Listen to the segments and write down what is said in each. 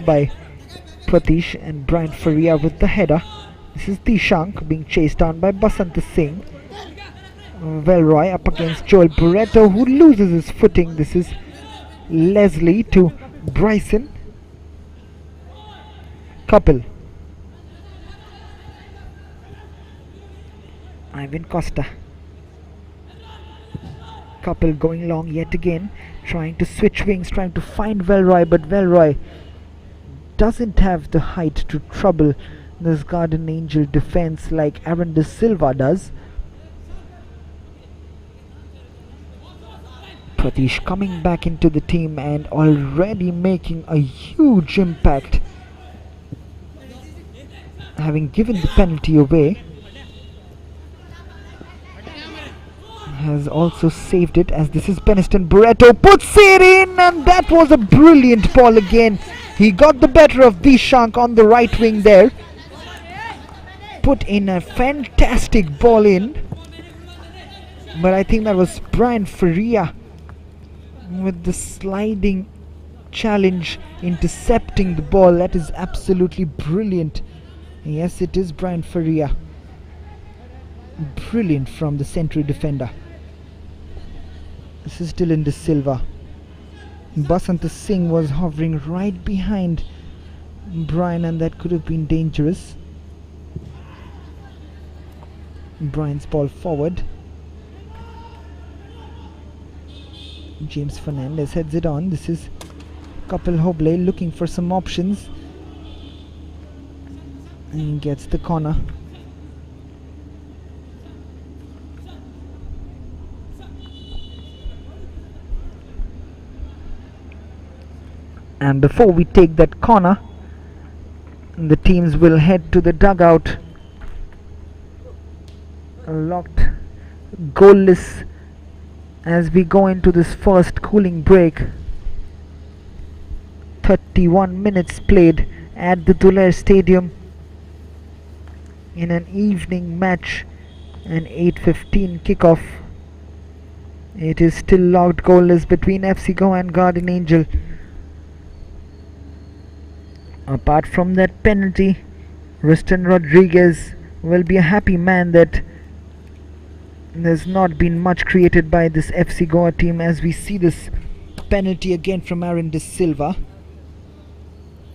by Pratish, and Brian Faria with the header. This is Dishank being chased down by Basant Singh. Velroy up against Joel Barreto, who loses his footing. This is Leslie to Bryson. Kapil. Ivan Costa. Kapil going long yet again, trying to switch wings, trying to find Velroy, but Velroy doesn't have the height to trouble this Garden Angel defense like Aaron De Silva does. Pratish coming back into the team and already making a huge impact, having given the penalty away. Has also saved it, as this is Beniston Barreto, puts it in, and that was a brilliant ball again. He got the better of Dishank on the right wing there. Put in a fantastic ball in, but I think that was Brian Faria with the sliding challenge, intercepting the ball. That is absolutely brilliant. Yes, it is Brian Faria. Brilliant from the central defender. This is Dylan De Silva. Basant Singh was hovering right behind Brian, and that could have been dangerous. Brian's ball forward. James Fernandez heads it on. This is Kapil Hoble looking for some options and gets the corner. And before we take that corner, the teams will head to the dugout. Locked, goalless, as we go into this first cooling break. 31 minutes played at the Duler Stadium in an evening match, an 8:15 kickoff. It is still locked goalless between FC Goa and Garden Angel. Apart from that penalty, Riston Rodriguez will be a happy man that there's not been much created by this FC Goa team, as we see this penalty again from Aaron De Silva.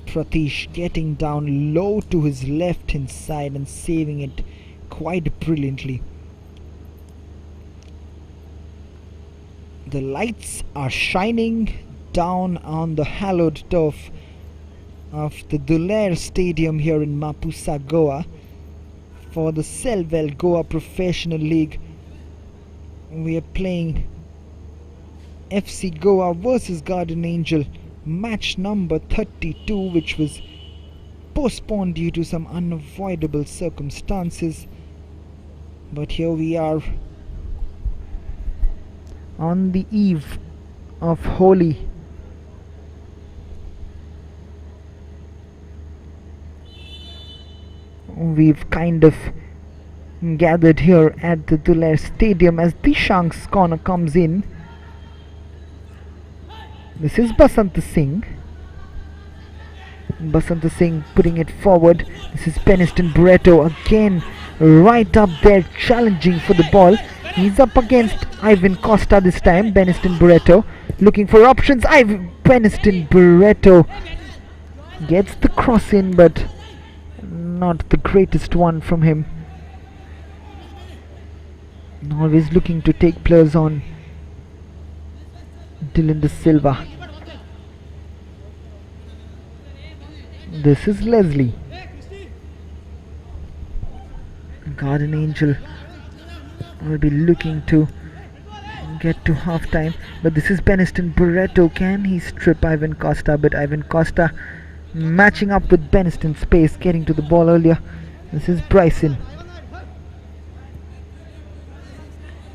Pratish getting down low to his left hand side and saving it quite brilliantly. The lights are shining down on the hallowed turf of the Duler Stadium here in Mapusa, Goa, for the Selvel Goa Professional League. We are playing FC Goa versus Garden Angel, match number 32, which was postponed due to some unavoidable circumstances. But here we are on the eve of Holi. We've kind of gathered here at the Duler Stadium as Dishank's corner comes in. This is Basant Singh. Basant Singh putting it forward. This is Beniston Barreto again, right up there challenging for the ball. He's up against Ivan Costa this time. Beniston Barreto looking for options. Beniston Barreto gets the cross in, but not the greatest one from him. Always looking to take players on. Dylan De Silva. This is Leslie. Garden Angel will be looking to get to half time, but this is Beniston Barreto. Can he strip Ivan Costa? But Ivan Costa matching up with Beniston's pace, getting to the ball earlier. This is Bryson.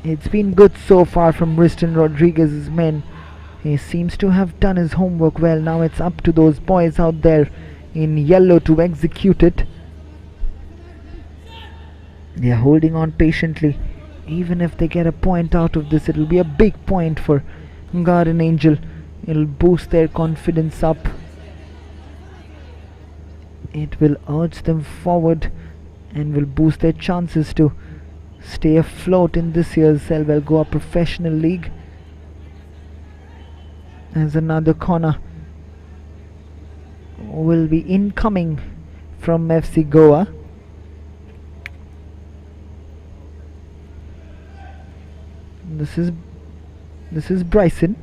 It's been good so far from Riston Rodriguez's men. He seems to have done his homework well. Now it's up to those boys out there in yellow to execute it. They are holding on patiently. Even if they get a point out of this, it'll be a big point for Garden Angel. It'll boost their confidence up. It will urge them forward and will boost their chances to stay afloat in this year's Selvel Goa Professional League. As another corner will be incoming from FC Goa. This is Bryson.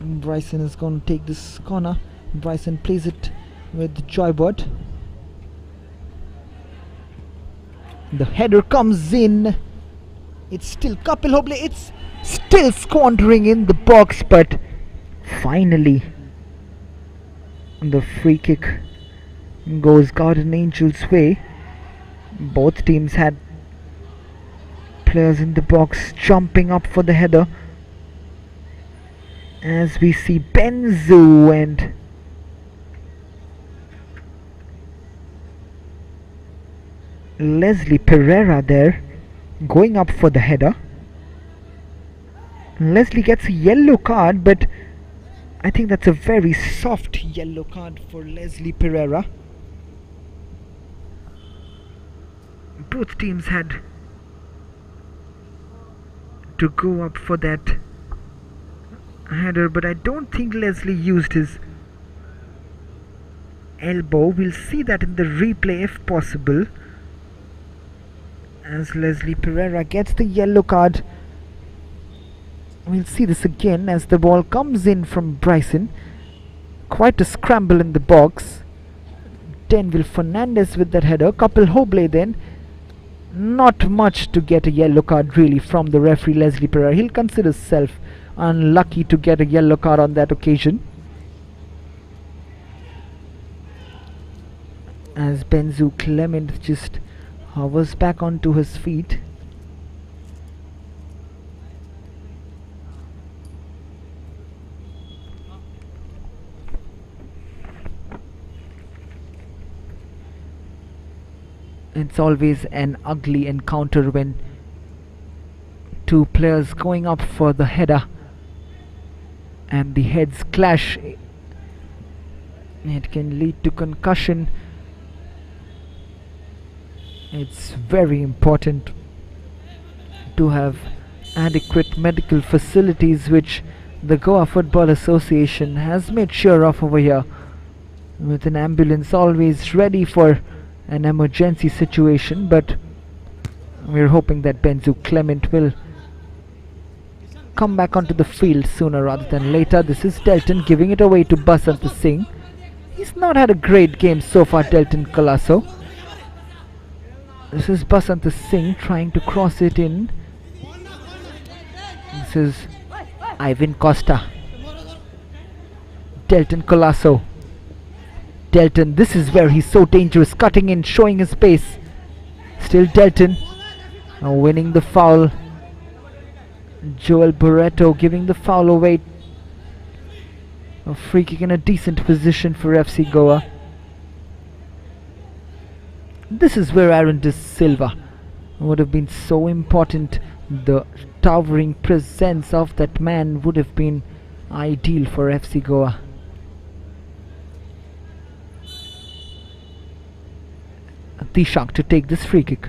Bryson is going to take this corner. Bryson plays it with Joybot. The header comes in. It's still Kapil Hoble. It's still squandering in the box, but finally the free kick goes Garden Angels' way. Both teams had players in the box jumping up for the header, as we see Benzu and Leslie Pereira there going up for the header. Leslie gets a yellow card, but I think that's a very soft yellow card for Leslie Pereira. Both teams had to go up for that header, but I don't think Leslie used his elbow. We'll see that in the replay if possible, as Leslie Pereira gets the yellow card. We'll see this again as the ball comes in from Bryson. Quite a scramble in the box. Denville Fernandez with that header. Kapil Hoble then. Not much to get a yellow card really from the referee Leslie Pereira. He'll consider himself unlucky to get a yellow card on that occasion, as Benzu Clement just hovers back onto his feet. It's always an ugly encounter when two players going up for the header and the heads clash. It can lead to concussion. It's very important to have adequate medical facilities, which the Goa Football Association has made sure of over here, with an ambulance always ready for an emergency situation. But we're hoping that Benzu Clement will come back onto the field sooner rather than later. This is Delton giving it away to Basant Singh. He's not had a great game so far, Delton Colasso. This is Basant Singh trying to cross it in. This is Ivan Costa. Delton Colasso. Delton, this is where he's so dangerous, cutting in, showing his pace. Still Delton, now winning the foul. Joel Barreto giving the foul away. A free kick in a decent position for FC Goa. This is where Aaron De Silva would have been so important. The towering presence of that man would have been ideal for FC Goa. Dishank to take this free kick.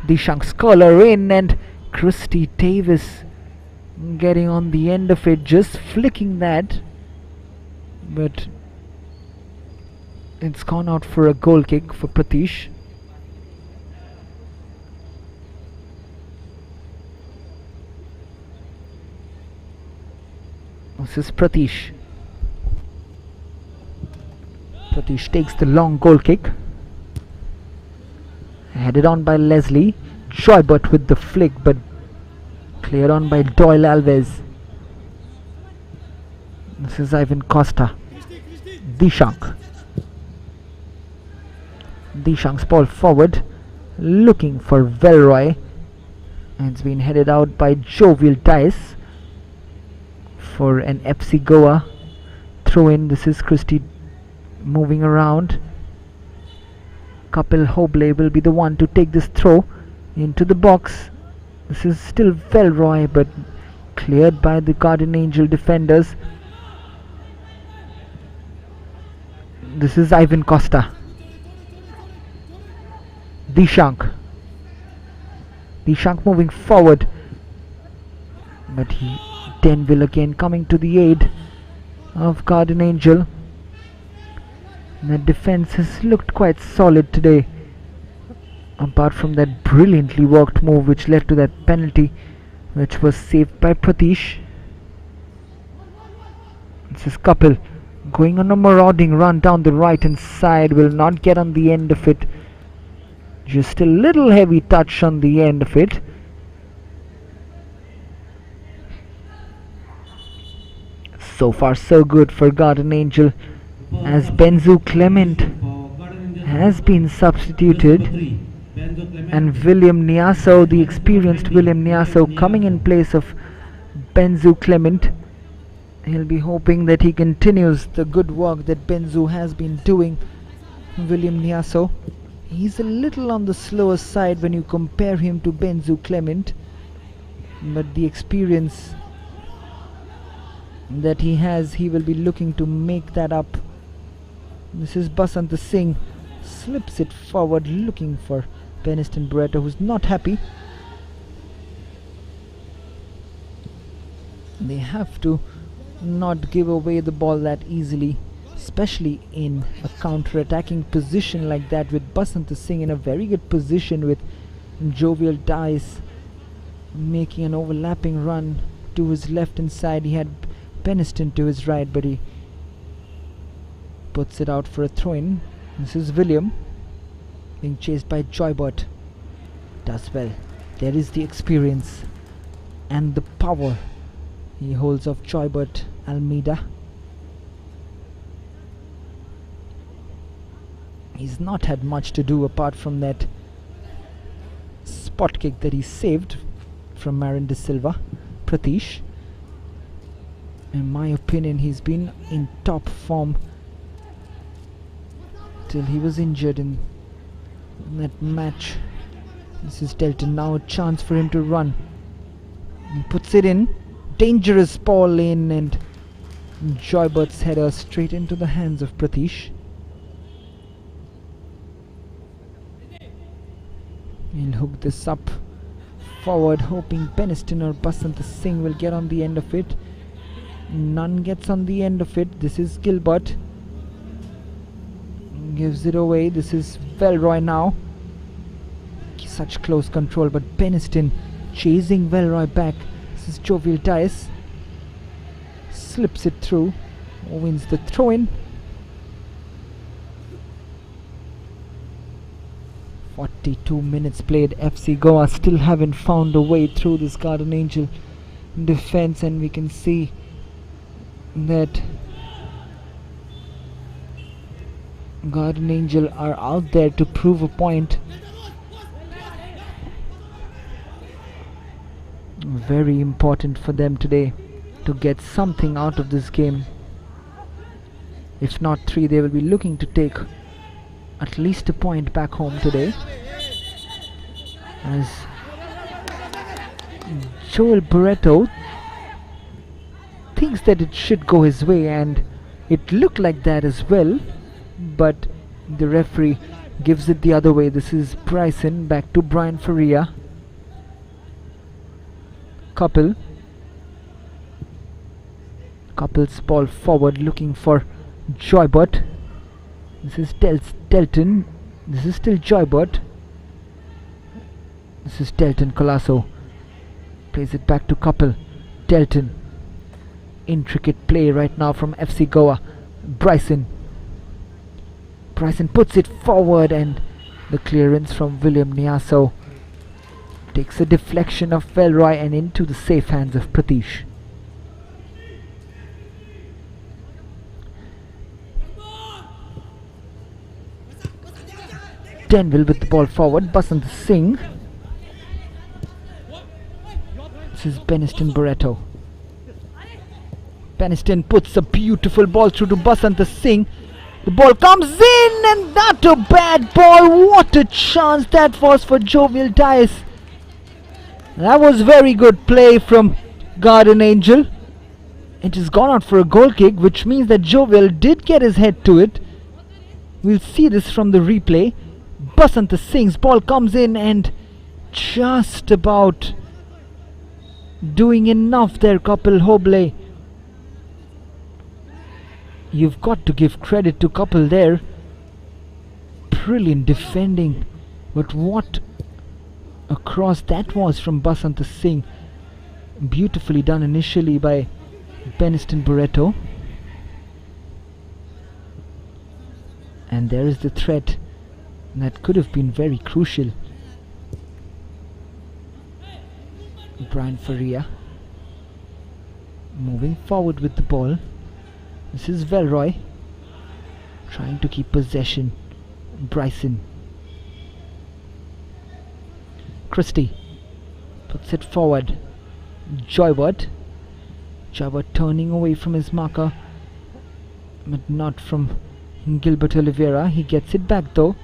Dishank's collar in, and Christy Davis getting on the end of it, just flicking that, but it's gone out for a goal kick for Pratish. This is Pratish. Pratish takes the long goal kick. Headed on by Leslie. Joybert with the flick, but cleared on by Doyle Alves. This is Ivan Costa. Dishank. Dishank's ball forward, looking for Velroy. And it's been headed out by Jovial Dice for an FC Goa throw in. This is Christie moving around. Kapil Hoble will be the one to take this throw into the box. This is still Velroy, but Cleared by the Guardian Angel defenders. This is Ivan Costa. Dishank moving forward, but Denville again coming to the aid of Guardian Angel. The defense has looked quite solid today, apart from that brilliantly worked move which led to that penalty, which was saved by Pratish. This is Kapil going on a marauding run down the right hand side, will not get on the end of it. Just a little heavy touch on the end of it. So far so good for Guardian Angel, as Benzu Clement has been substituted, and William Niaso, the experienced William Niaso, coming in place of Benzu Clement. He'll be hoping that he continues the good work that Benzu has been doing. William Niaso, he's a little on the slower side when you compare him to Benzu Clement, but the experience that he has, he will be looking to make that up. This is Basant Singh, slips it forward looking for Peniston Barreto, who's not happy. They have to not give away the ball that easily, especially in a counter-attacking position like that, with Basant Singh in a very good position, with Jovial Dice making an overlapping run to his left hand side. He had Peniston to his right, but he puts it out for a throw-in. This is William being chased by Joybert. Does well. There is the experience and the power he holds of Joybert Almeida. He's not had much to do apart from that spot kick that he saved from Marin De Silva. Pratish, in my opinion, he's been in top form till he was injured in that match. This is Delton, now a chance for him to run. He puts it in. Dangerous ball in, and Joybert's header straight into the hands of Pratish. He'll hook this up forward, hoping Peniston or Basant Singh will get on the end of it. None gets on the end of it. This is Gilbert. Gives it away. This is Velroy now. Such close control, but Peniston chasing Velroy back. This is Jovial Dice. Slips it through. Wins the throw-in. 42 minutes played. FC Goa still haven't found a way through this Guardian Angel defense, and we can see that Guardian Angel are out there to prove a point. Very important for them today to get something out of this game. If not 3, they will be looking to take at least a point back home today, as Joel Barreto thinks that it should go his way, and it looked like that as well, but the referee gives it the other way. This is Bryson back to Brian Faria. Couple's ball forward looking for Joybert. This is Delton. This is still Joybert. This is Delton Colasso. Plays it back to Couple. Delton. Intricate play right now from FC Goa. Bryson puts it forward, and the clearance from William Niaso takes a deflection of Velroy and into the safe hands of Pratish. Denville with the ball forward. Basant Singh. This is Peniston Barreto. Peniston puts a beautiful ball through to Basant Singh. The ball comes in, and not a bad ball. What a chance that was for Jovial Dice. That was very good play from Garden Angel. It has gone out for a goal kick, which means that Jovial did get his head to it. We'll see this from the replay. Basant Singh's ball comes in and just about doing enough there, Kapil Hoble. You've got to give credit to Kapil there. Brilliant defending. But what a cross that was from Basant Singh. Beautifully done initially by Beniston Barreto. And there is the threat that could have been very crucial. Brian Faria moving forward with the ball. This is Velroy trying to keep possession. Bryson. Christie puts it forward. Joybert turning away from his marker, but not from Gilbert Oliveira. He gets it back though.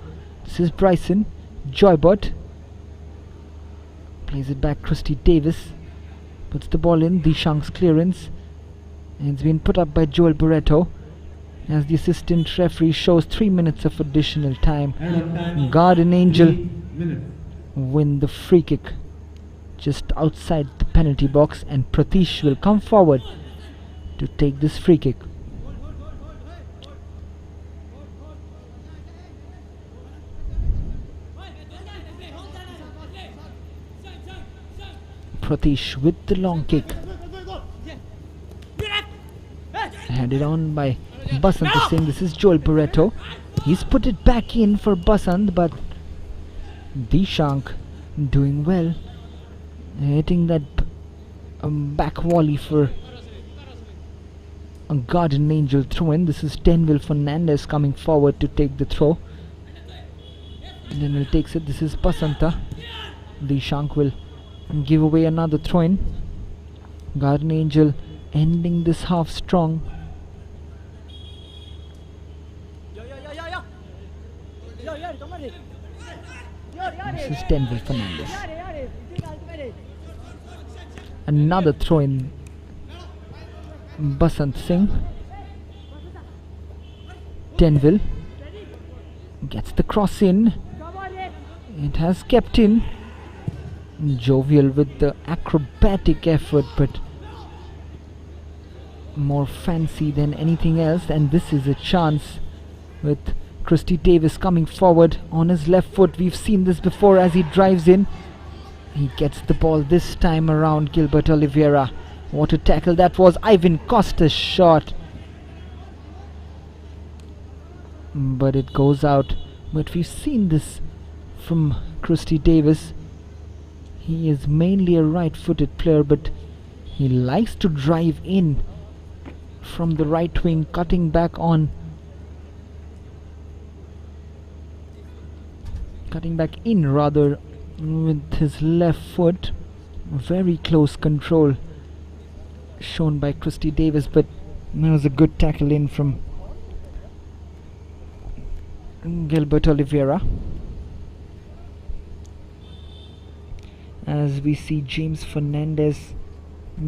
This is Bryson. Joybert plays it back. Christie Davis puts the ball in. Dishank's clearance. And it's been put up by Joel Barreto as the assistant referee shows 3 minutes of additional time. Garden Angel win the free kick just outside the penalty box, and Pratish will come forward to take this free kick. Pratish with the long kick. Headed on by Basant Singh. This is Joel Barreto. He's put it back in for Basant, but Dishank doing well, hitting that back volley for a Garden Angel throw in. This is Denville Fernandez coming forward to take the throw. And then he takes it. This is Basanta. Dishank will give away another throw in. Garden Angel ending this half strong. This is Denville Fernandez. Another throw in. Basant Singh. Denville gets the cross in. It has kept in. Jovial with the acrobatic effort, but more fancy than anything else. And this is a chance with Christie Davis coming forward on his left foot. We've seen this before as he drives in. He gets the ball this time around. Gilbert Oliveira. What a tackle that was. Ivan Costa's shot, but it goes out. But we've seen this from Christie Davis. He is mainly a right-footed player, but he likes to drive in from the right wing, cutting back in rather with his left foot. Very close control shown by Christie Davis, but there was a good tackle in from Gilbert Oliveira. As we see James Fernandez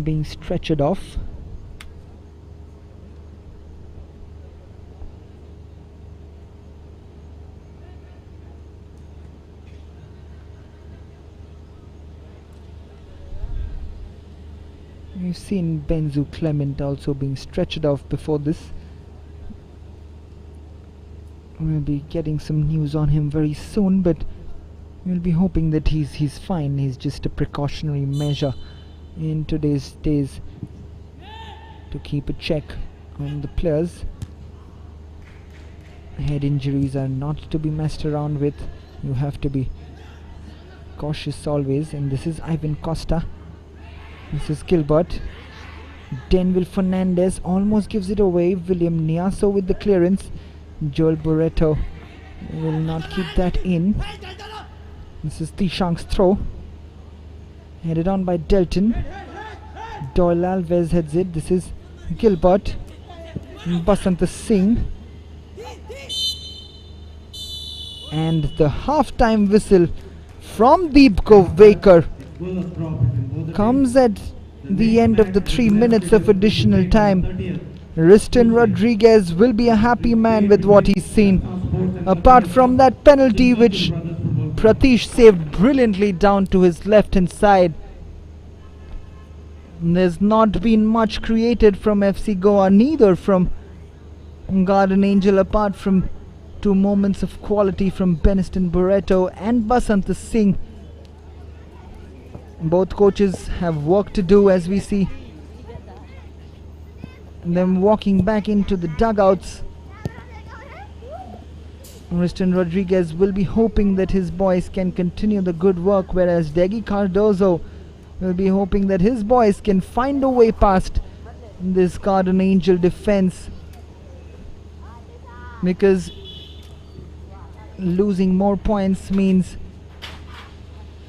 being stretchered off. We've seen Benzu Clement also being stretchered off before this. We'll be getting some news on him very soon, but we'll be hoping that he's fine. He's just a precautionary measure in today's days to keep a check on the players. Head injuries are not to be messed around with. You have to be cautious always. And this is Ivan Costa. This is Gilbert. Denville Fernandez almost gives it away. William Niaso with the clearance. Joel Barreto will not keep that in. This is Tishank's throw. Headed on by Delton. Doyle Alves heads it. This is Gilbert. Basant Singh. And the half-time whistle from Deepko Vaker comes at the end of the 3 minutes of additional time. Riston Rodriguez will be a happy man with what he's seen. Apart from that penalty which Pratish saved brilliantly down to his left hand side, there's not been much created from FC Goa, neither from Garden Angel, apart from 2 moments of quality from Beniston Barreto and Basant Singh. Both coaches have work to do, as we see them walking back into the dugouts. Riston Rodriguez will be hoping that his boys can continue the good work, whereas Degi Cardozo will be hoping that his boys can find a way past this Garden Angel defense, because losing more points means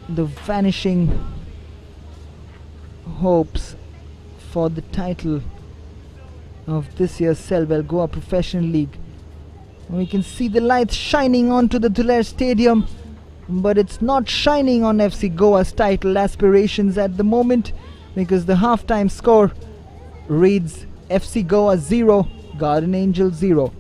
the vanishing hopes for the title of this year's Selvel Goa Professional League. We can see the lights shining onto the Duler Stadium, but it's not shining on FC Goa's title aspirations at the moment, because the halftime score reads FC Goa 0, Garden Angel 0.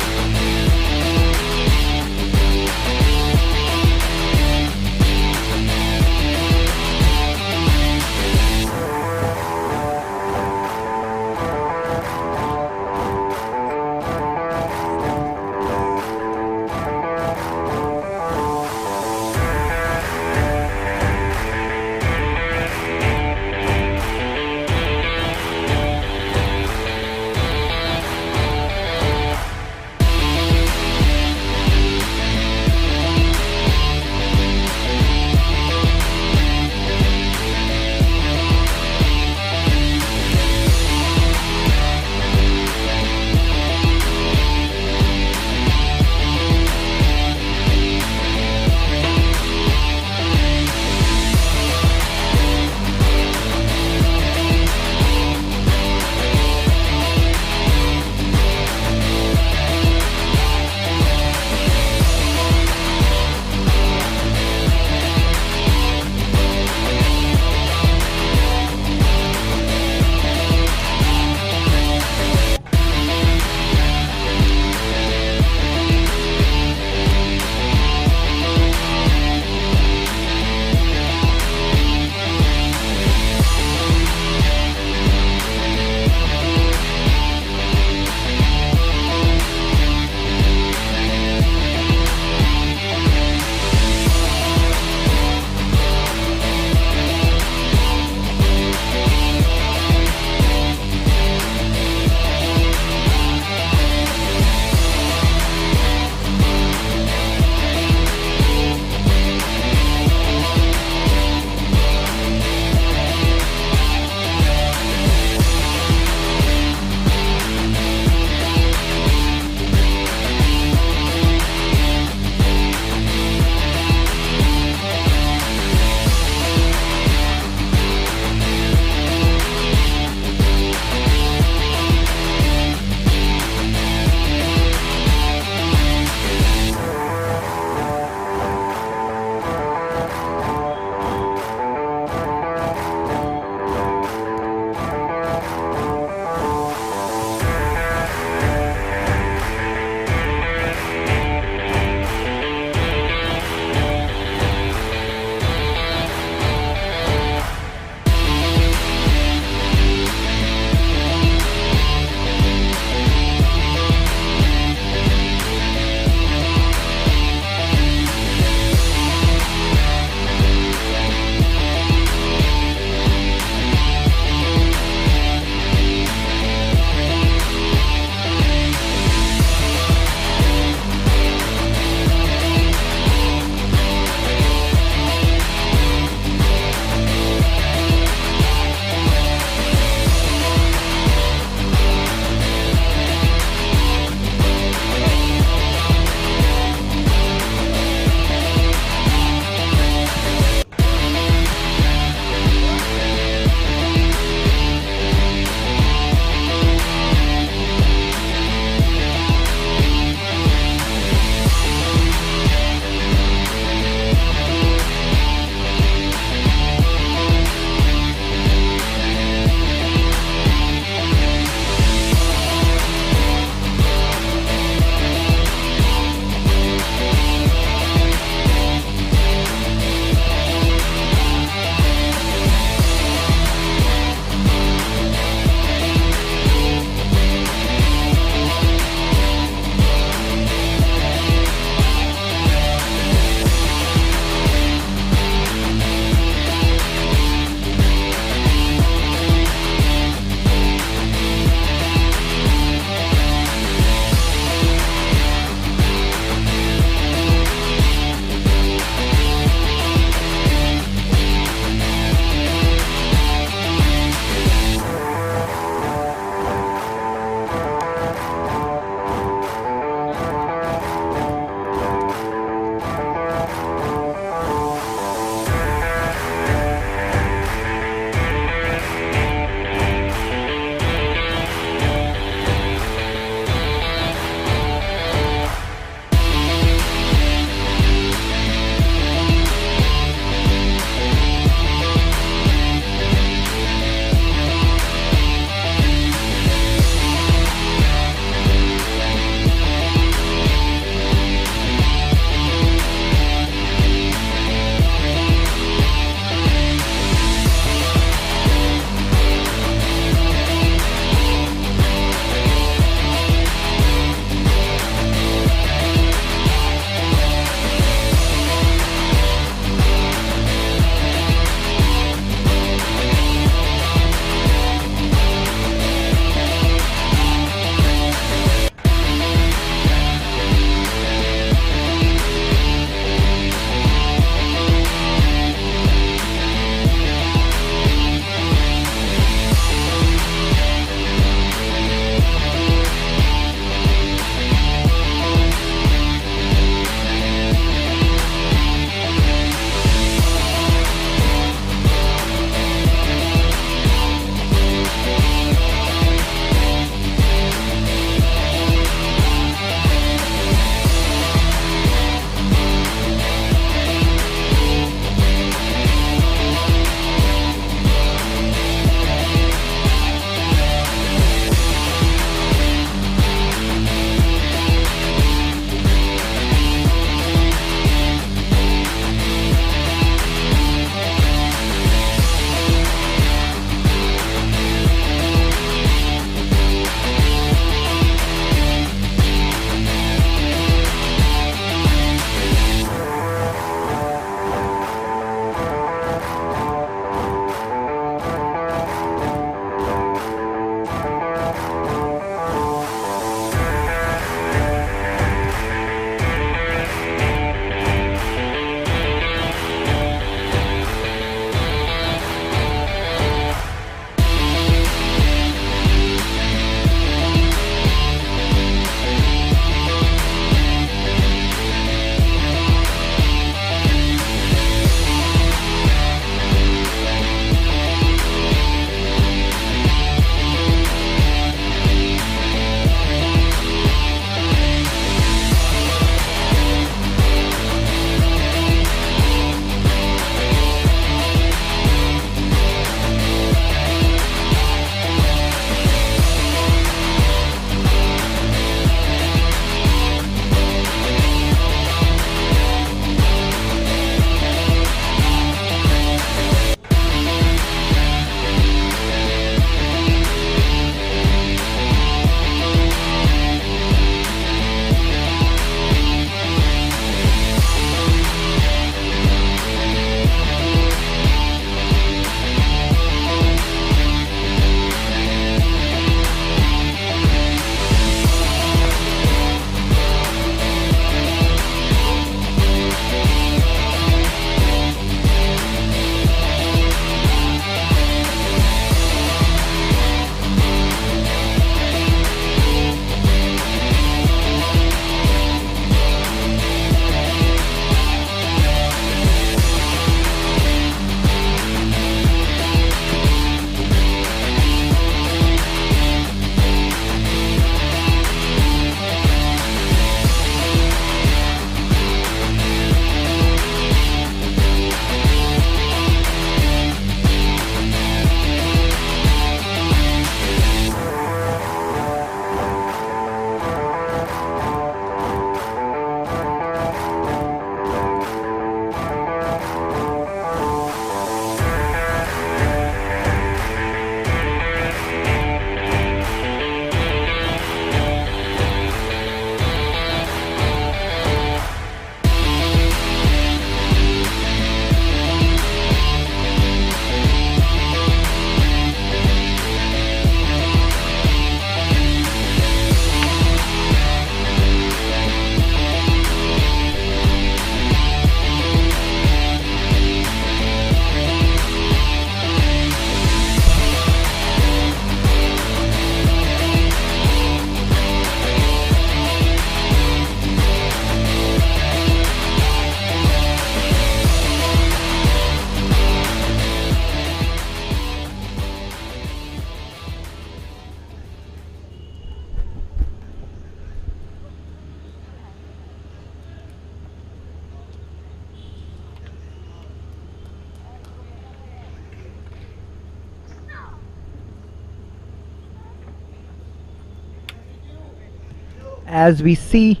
as we see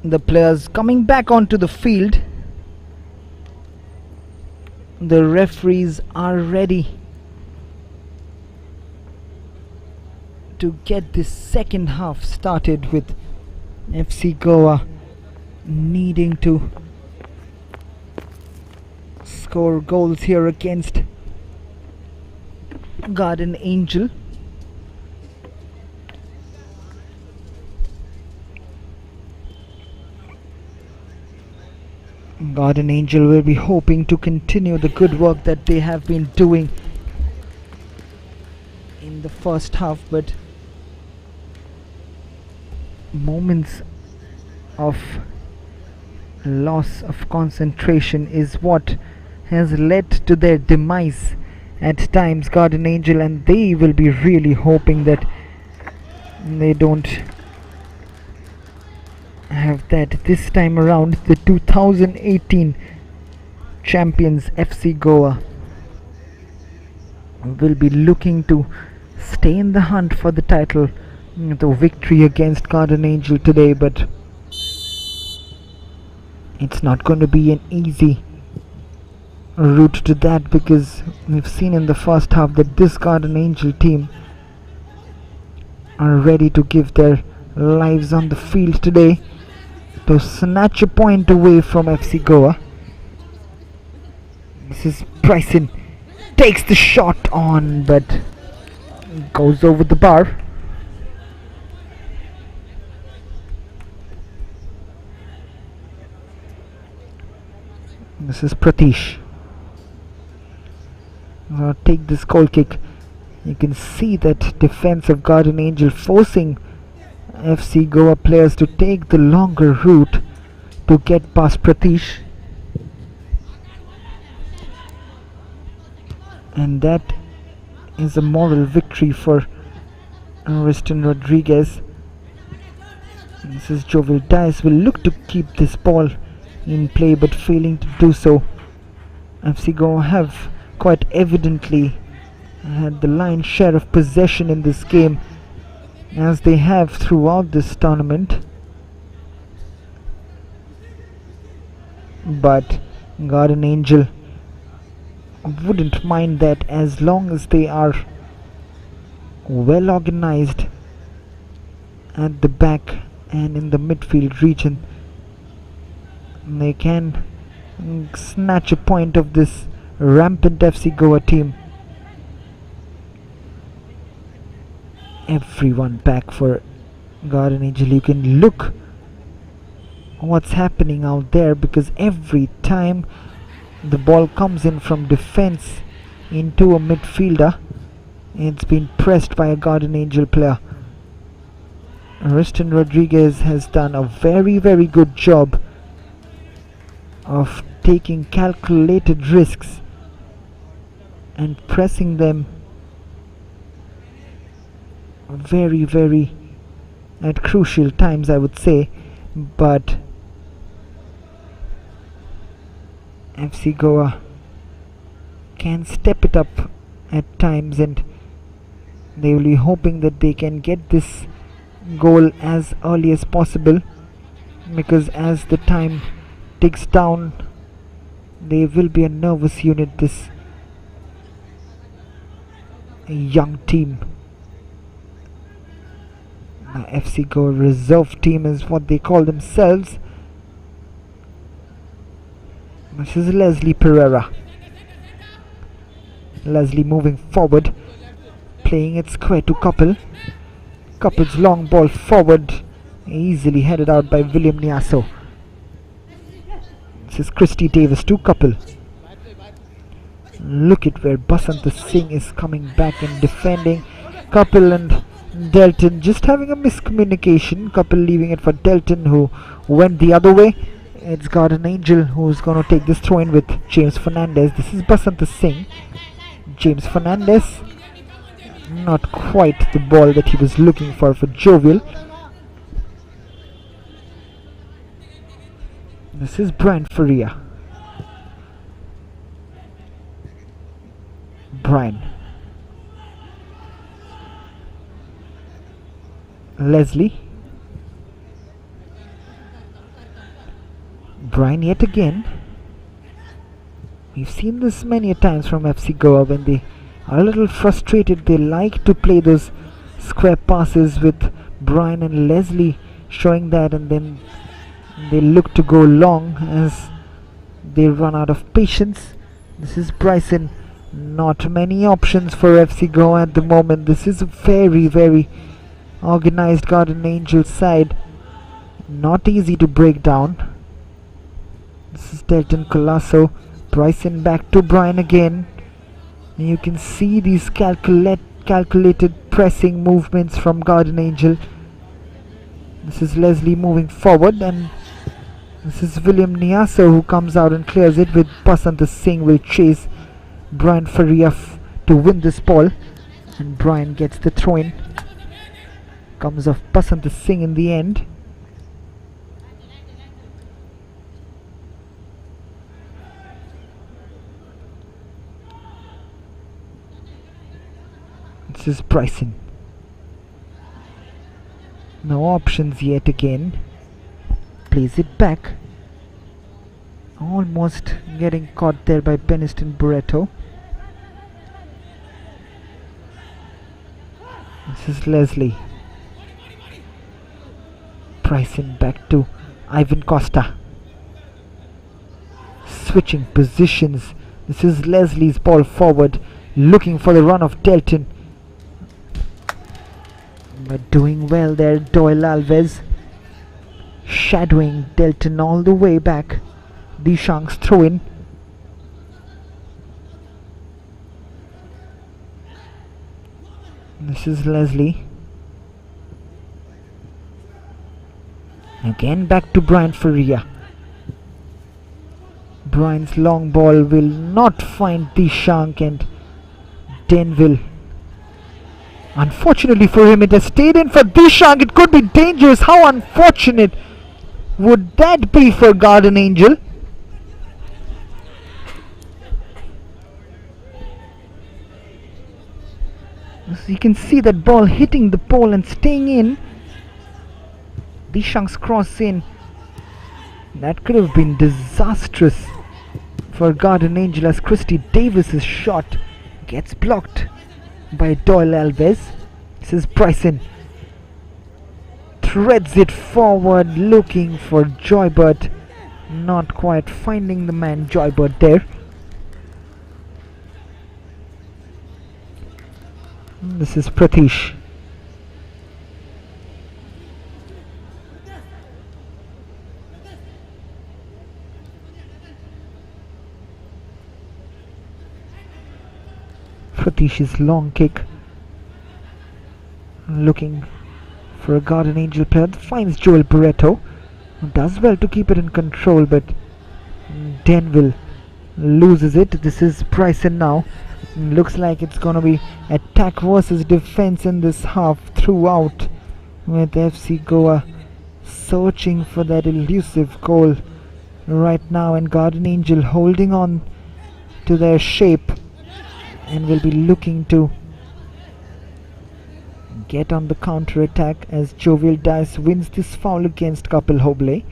the players coming back onto the field. The referees are ready to get this second half started, with FC Goa needing to score goals here against Garden Angel. Garden Angel will be hoping to continue the good work that they have been doing in the first half, but moments of loss of concentration is what has led to their demise at times, Garden Angel, and they will be really hoping that they don't have that this time around. The 2018 champions FC Goa will be looking to stay in the hunt for the title. The victory against Garden Angel today, but it's not going to be an easy route to that, because we've seen in the first half that this Garden Angel team are ready to give their lives on the field today to snatch a point away from FC Goa. This is Bryson, takes the shot on, but goes over the bar. This is Pratish. Take this goal kick. You can see that defense of Garden Angel forcing FC Goa players to take the longer route to get past Pratish, and that is a moral victory for Ariston Rodriguez. This is Jovel Dias will look to keep this ball in play, but failing to do so. FC Goa have quite evidently had the lion's share of possession in this game, as they have throughout this tournament, but Garden Angel wouldn't mind that as long as they are well organized at the back and in the midfield region. They can snatch a point of this rampant FC Goa team. Everyone back for Garden Angel. You can look what's happening out there, because every time the ball comes in from defense into a midfielder, it's been pressed by a Garden Angel player. Ariston Rodriguez has done a very good job of taking calculated risks and pressing them very at crucial times, I would say. But FC Goa can step it up at times, and they will be hoping that they can get this goal as early as possible, because as the time ticks down, they will be a nervous unit, this young team. FC Goa reserve team is what they call themselves. This is Leslie Pereira. Leslie moving forward, playing it square to Couple. Couple's long ball forward, easily headed out by William Niaso. This is Christy Davis to Couple. Look at where Basant Singh is coming back and defending. Couple and Delton just having a miscommunication. Couple leaving it for Delton, who went the other way. It's Garden Angel who's going to take this throw in with James Fernandez. This is Basant Singh. James Fernandez, not quite the ball that he was looking for Jovial. This is Brian Faria. Brian. Leslie. Brian yet again. We've seen this many a times from FC Goa. When they are a little frustrated, they like to play those square passes with Brian and Leslie showing that, and then they look to go long as they run out of patience. This is Bryson. Not many options for FC Goa at the moment. This is a very organized Garden Angel side. Not easy to break down. This is Delton Colasso. Bryson back to Brian again. And you can see these calculated pressing movements from Garden Angel. This is Leslie moving forward, and this is William Niaso who comes out and clears it, with Basant Singh will chase Brian Faria to win this ball, and Brian gets the throw in. Comes off Basant Singh in the end. This is Bryson. No options yet again. Plays it back. Almost getting caught there by Beniston Barreto. This is Leslie. Bryson back to Ivan Costa. Switching positions. This is Leslie's ball forward, looking for the run of Delton. But doing well there, Doyle Alves. Shadowing Delton all the way back. Dishang's throw in. This is Leslie. Again back to Brian Faria. Brian's long ball will not find Dishang, and Denville. Unfortunately for him, it has stayed in for Dishang. It could be dangerous. How unfortunate would that be for Garden Angel? So you can see that ball hitting the pole and staying in. Dishang's cross in. That could have been disastrous for Garden Angel, as Christy Davis's shot gets blocked by Doyle Alves. This is Bryson. Threads it forward, looking for Joybert. Not quite finding the man Joybert there. This is Pratish. Pratish's long kick. Looking for a Garden Angel player. Finds Joel Barreto. Does well to keep it in control, but Denville loses it. This is Bryson now. Looks like it's gonna be attack versus defense in this half throughout, with FC Goa searching for that elusive goal right now, and Garden Angel holding on to their shape and will be looking to get on the counter attack as Jovial Dice wins this foul against Kapil Hoble.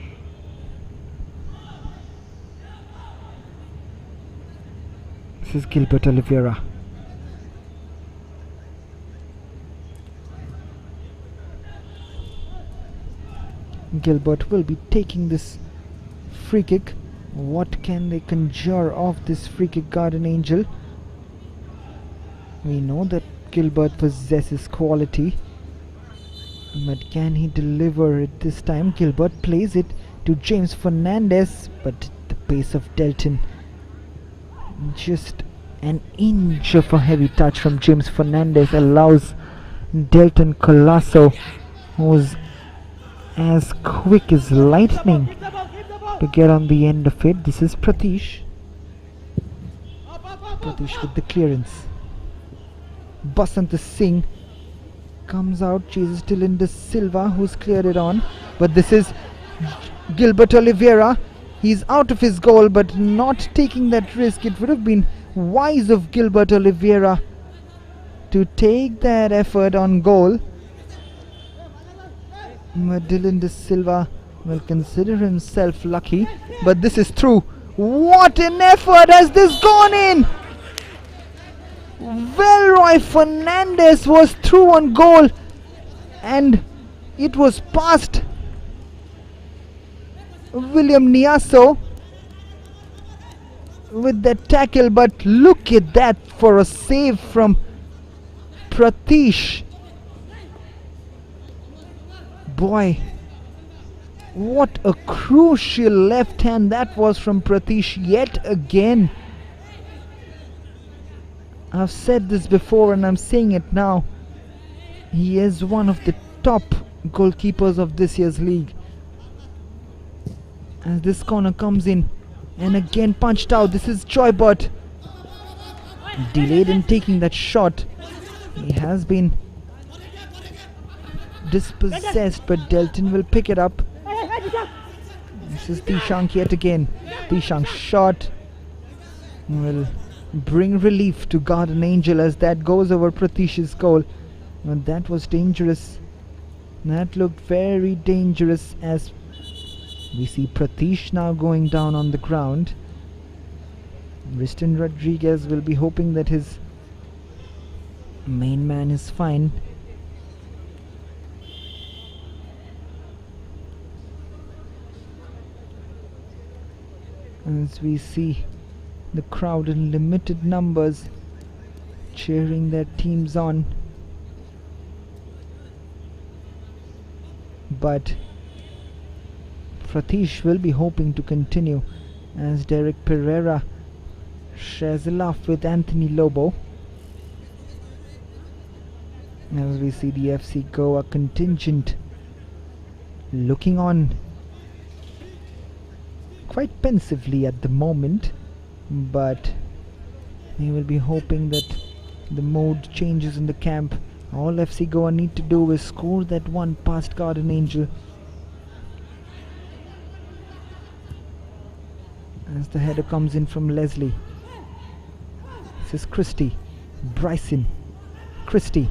This is Gilbert Oliveira. Gilbert will be taking this free kick. What can they conjure off this free kick, Garden Angel? We know that Gilbert possesses quality, but can he deliver it this time? Gilbert plays it to James Fernandez, but the pace of Delton, just an inch of a heavy touch from James Fernandez allows Delton Colasso, who's as quick as lightning, to get on the end of it. This is Pratish. Pratish with the clearance. Basant Singh comes out, chases Dylan De Silva, who's cleared it on, but this is Gilbert Oliveira. He's out of his goal, but not taking that risk. It would have been wise of Gilbert Oliveira to take that effort on goal. But Dylan De Silva will consider himself lucky, but this is through. What an effort! Has this gone in? Velroy Fernandez was through on goal, and it was past William Niaso with that tackle, but look at that for a save from Pratish. Boy, what a crucial left hand that was from Pratish yet again. I've said this before and I'm saying it now. He is one of the top goalkeepers of this year's league. As this corner comes in and again punched out, this is Joybert. Delayed in taking that shot. He has been dispossessed, but Delton will pick it up. This is Dishank yet again. Dishank's shot will bring relief to Garden Angel as that goes over Pratish's goal. But that was dangerous. That looked very dangerous as we see Pratish now going down on the ground. Riston Rodriguez will be hoping that his main man is fine. As we see the crowd in limited numbers cheering their teams on, but Pratish will be hoping to continue as Derek Pereira shares a laugh with Anthony Lobo. As we see the FC Goa contingent looking on quite pensively at the moment, but they will be hoping that the mood changes in the camp. All FC Goa need to do is score that one past Garden Angel. As the header comes in from Leslie. This is Christie. Bryson. Christie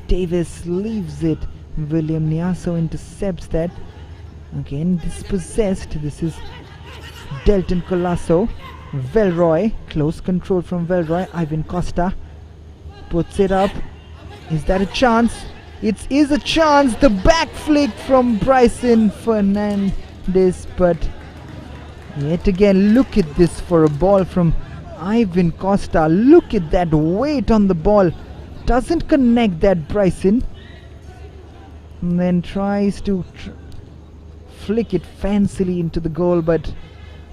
Davis leaves it. William Niaso intercepts that. Again dispossessed. This is Delton Colasso. Velroy. Close control from Velroy. Ivan Costa puts it up. Is that a chance? It is a chance. The back flick from Bryson Fernandez, but yet again, look at this for a ball from Ivan Costa. Look at that weight on the ball. Doesn't connect that Bryson. And then tries to flick it fancily into the goal, but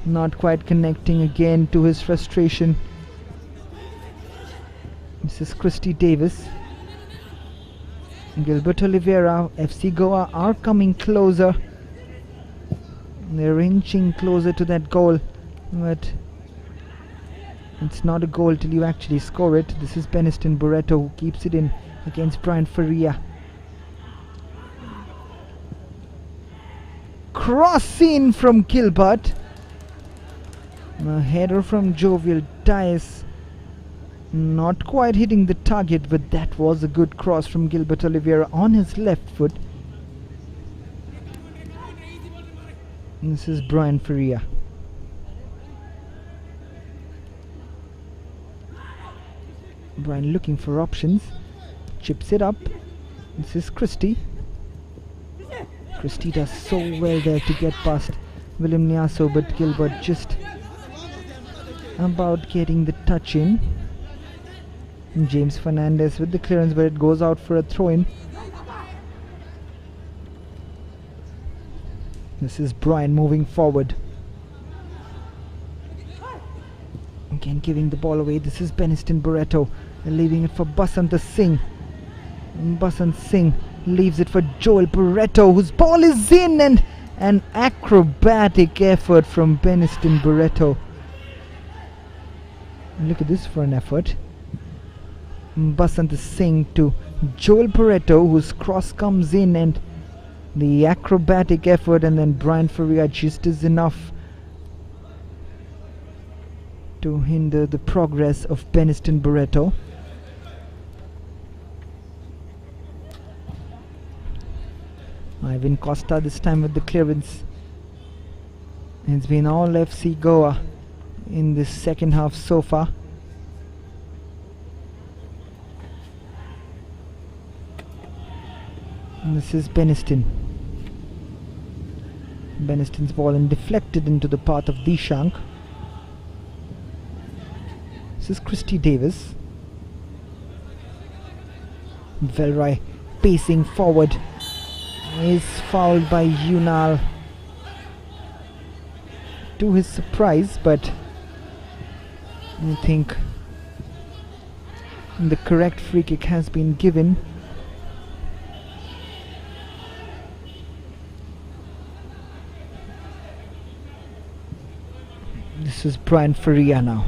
not quite connecting again, to his frustration. This is Christie Davis. Gilbert Oliveira. FC Goa are coming closer. They're inching closer to that goal, but it's not a goal till you actually score it. This is Beniston Barreto who keeps it in against Brian Faria. Cross in from Gilbert. A header from Jovial Dias. Not quite hitting the target, but that was a good cross from Gilbert Oliveira on his left foot. This is Brian Faria. Brian looking for options. Chips it up. This is Christie. Christie does so well there to get past William Niaso, but Gilbert just about getting the touch in. And James Fernandez with the clearance, but it goes out for a throw-in. This is Brian moving forward. Again giving the ball away. This is Beniston Barreto. They're leaving it for Basant Singh. And Basant Singh leaves it for Joel Barreto, whose ball is in, and an acrobatic effort from Beniston Barreto. Look at this for an effort. Basant Singh to Joel Barreto, whose cross comes in, and the acrobatic effort, and then Brian Faria just is enough to hinder the progress of Beniston Barreto. Ivan Costa this time with the clearance. It's been all FC Goa in this second half so far. And this is Beniston. Beniston's ball and deflected into the path of Dishank. This is Christy Davis. Velroy pacing forward is fouled by Yunal to his surprise, but I think the correct free kick has been given. This is Brian Faria now.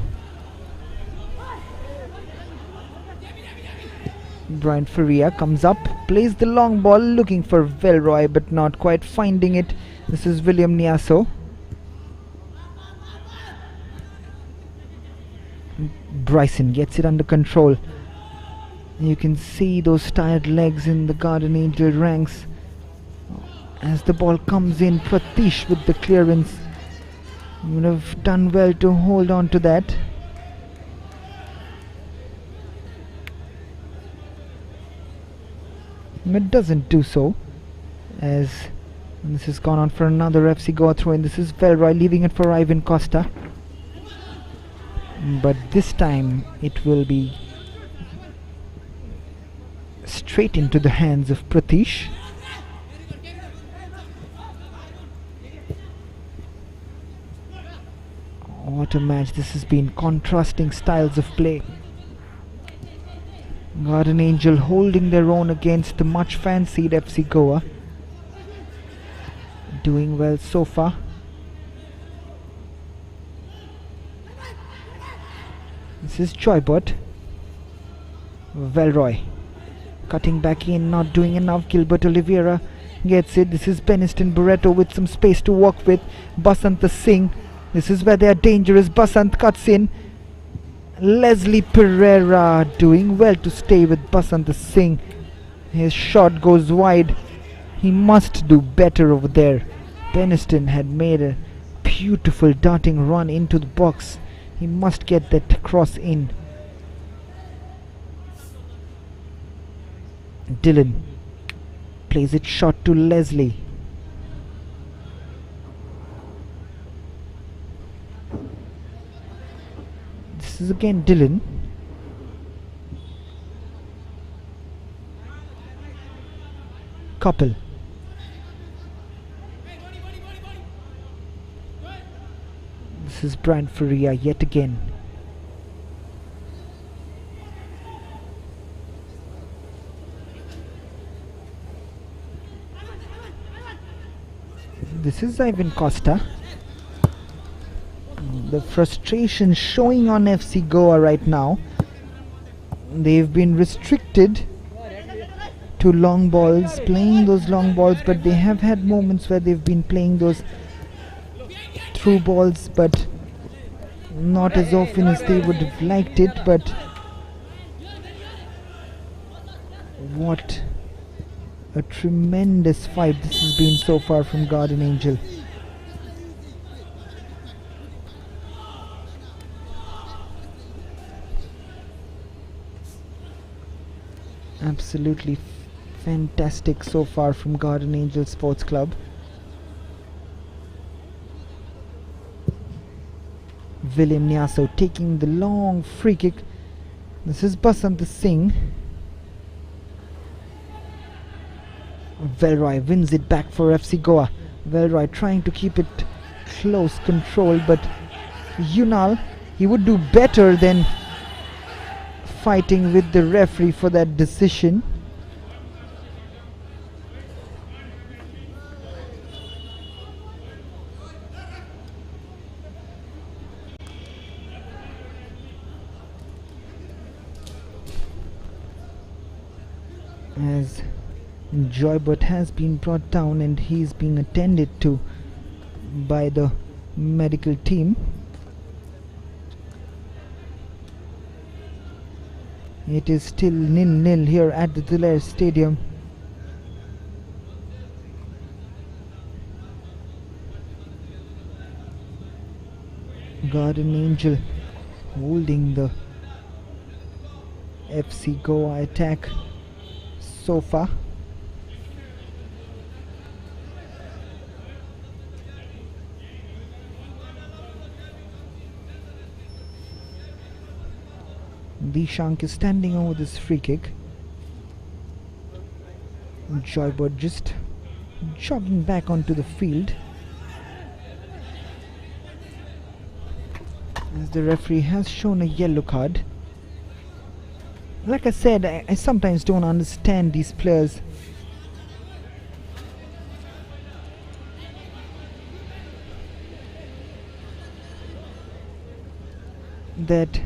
Brian Faria comes up, plays the long ball, looking for Velroy but not quite finding it. This is William Niaso. Bryson gets it under control. You can see those tired legs in the Garden Angel ranks. As the ball comes in, Pratish with the clearance. You would have done well to hold on to that. It doesn't do so, as this has gone on for another FC Goa throw-in. This is Velroy leaving it for Ivan Costa, but this time it will be straight into the hands of Pratish. What a match this has been. Contrasting styles of play. Garden Angel holding their own against the much fancied FC Goa. Doing well so far. This is Joybot. Velroy cutting back in, not doing enough. Gilbert Oliveira gets it. This is Beniston Barreto with some space to work with. Basant Singh. This is where they are dangerous. Basant cuts in. Leslie Pereira doing well to stay with Basant Singh. His shot goes wide. He must do better over there. Beniston had made a beautiful darting run into the box. He must get that cross in. Dylan plays it short to Leslie. This is again Dylan. Couple. This is Brian Faria yet again. This is Ivan Costa. The frustration showing on FC Goa right now. They've been restricted to long balls, playing those long balls, but they have had moments where they've been playing those through balls, but not as often as they would have liked it. But what a tremendous fight this has been so far from Garden Angel. Absolutely fantastic so far from Garden Angel Sports Club. William Niaso taking the long free kick. This is Basant Singh. Velroy wins it back for FC Goa. Velroy trying to keep it close control, but Yunal, he would do better than fighting with the referee for that decision. As Joybert has been brought down and he's being attended to by the medical team. It is still 0-0 here at the Duler Stadium. Garden Angel holding the FC Goa attack so far. Dishank is standing over this free kick. Joybird just jogging back onto the field as the referee has shown a yellow card. Like I said, I sometimes don't understand these players. That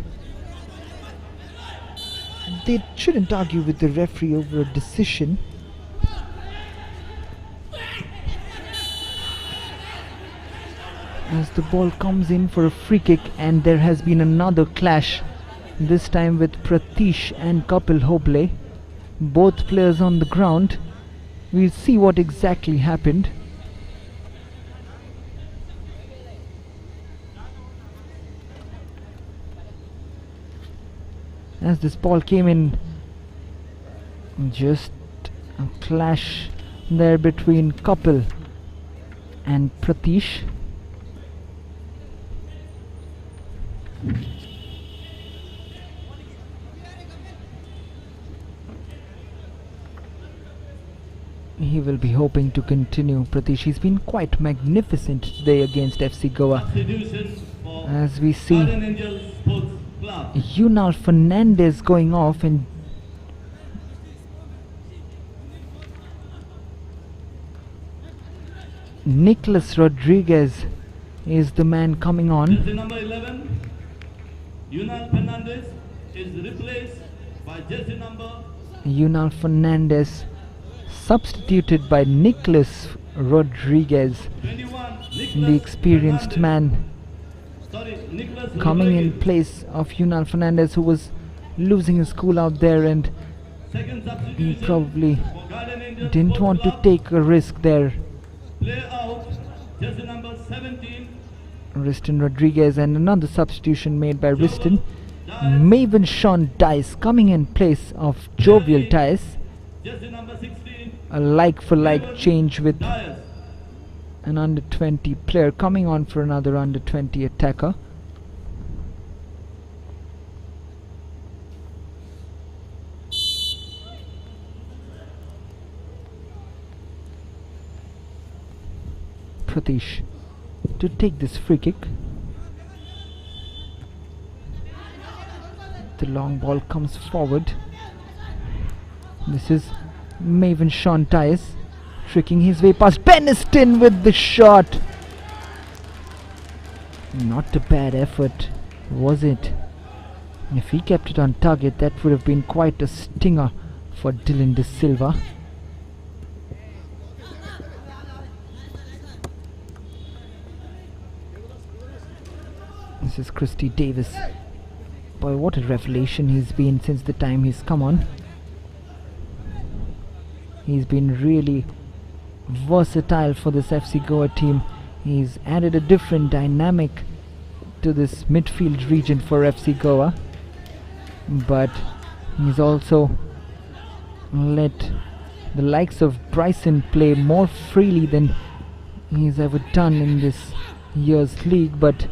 they shouldn't argue with the referee over a decision. As the ball comes in for a free kick, and there has been another clash, this time with Pratish and Kapil Hoble, both players on the ground. We'll see what exactly happened. As this ball came in, just a clash there between Kapil and Pratish. He will be hoping to continue. Pratish, he's been quite magnificent today against FC Goa. As we see Yunal Fernandez going off, and Nicholas Rodriguez is the man coming on. Jersey number 11, Yunal Fernandez is replaced by jersey number Yunal Fernandez substituted by Nicholas Rodriguez, 21, the experienced man, Nicholas coming in Rodriguez. place of Yunal Fernandez, who was losing his cool out there, and Second he substitution probably for Garden Angels didn't Sports want to Club. take a risk there. Play out jersey number 17, Riston Rodriguez, and another substitution made by Riston. Maven Sean Dice coming in place of Jovial Dice. jersey number 16, A like for like change with Dias. an under 20 player coming on for another under 20 attacker. Pratish to take this free kick. The long ball comes forward. This is Maven Sean Dias tricking his way past Beniston with the shot. Not a bad effort, was it? If he kept it on target, that would have been quite a stinger for Dylan De Silva. This is Christy Davis. Boy, what a revelation he's been since the time he's come on. He's been really versatile for this FC Goa team. He's added a different dynamic to this midfield region for FC Goa, but he's also let the likes of Bryson play more freely than he's ever done in this year's league. But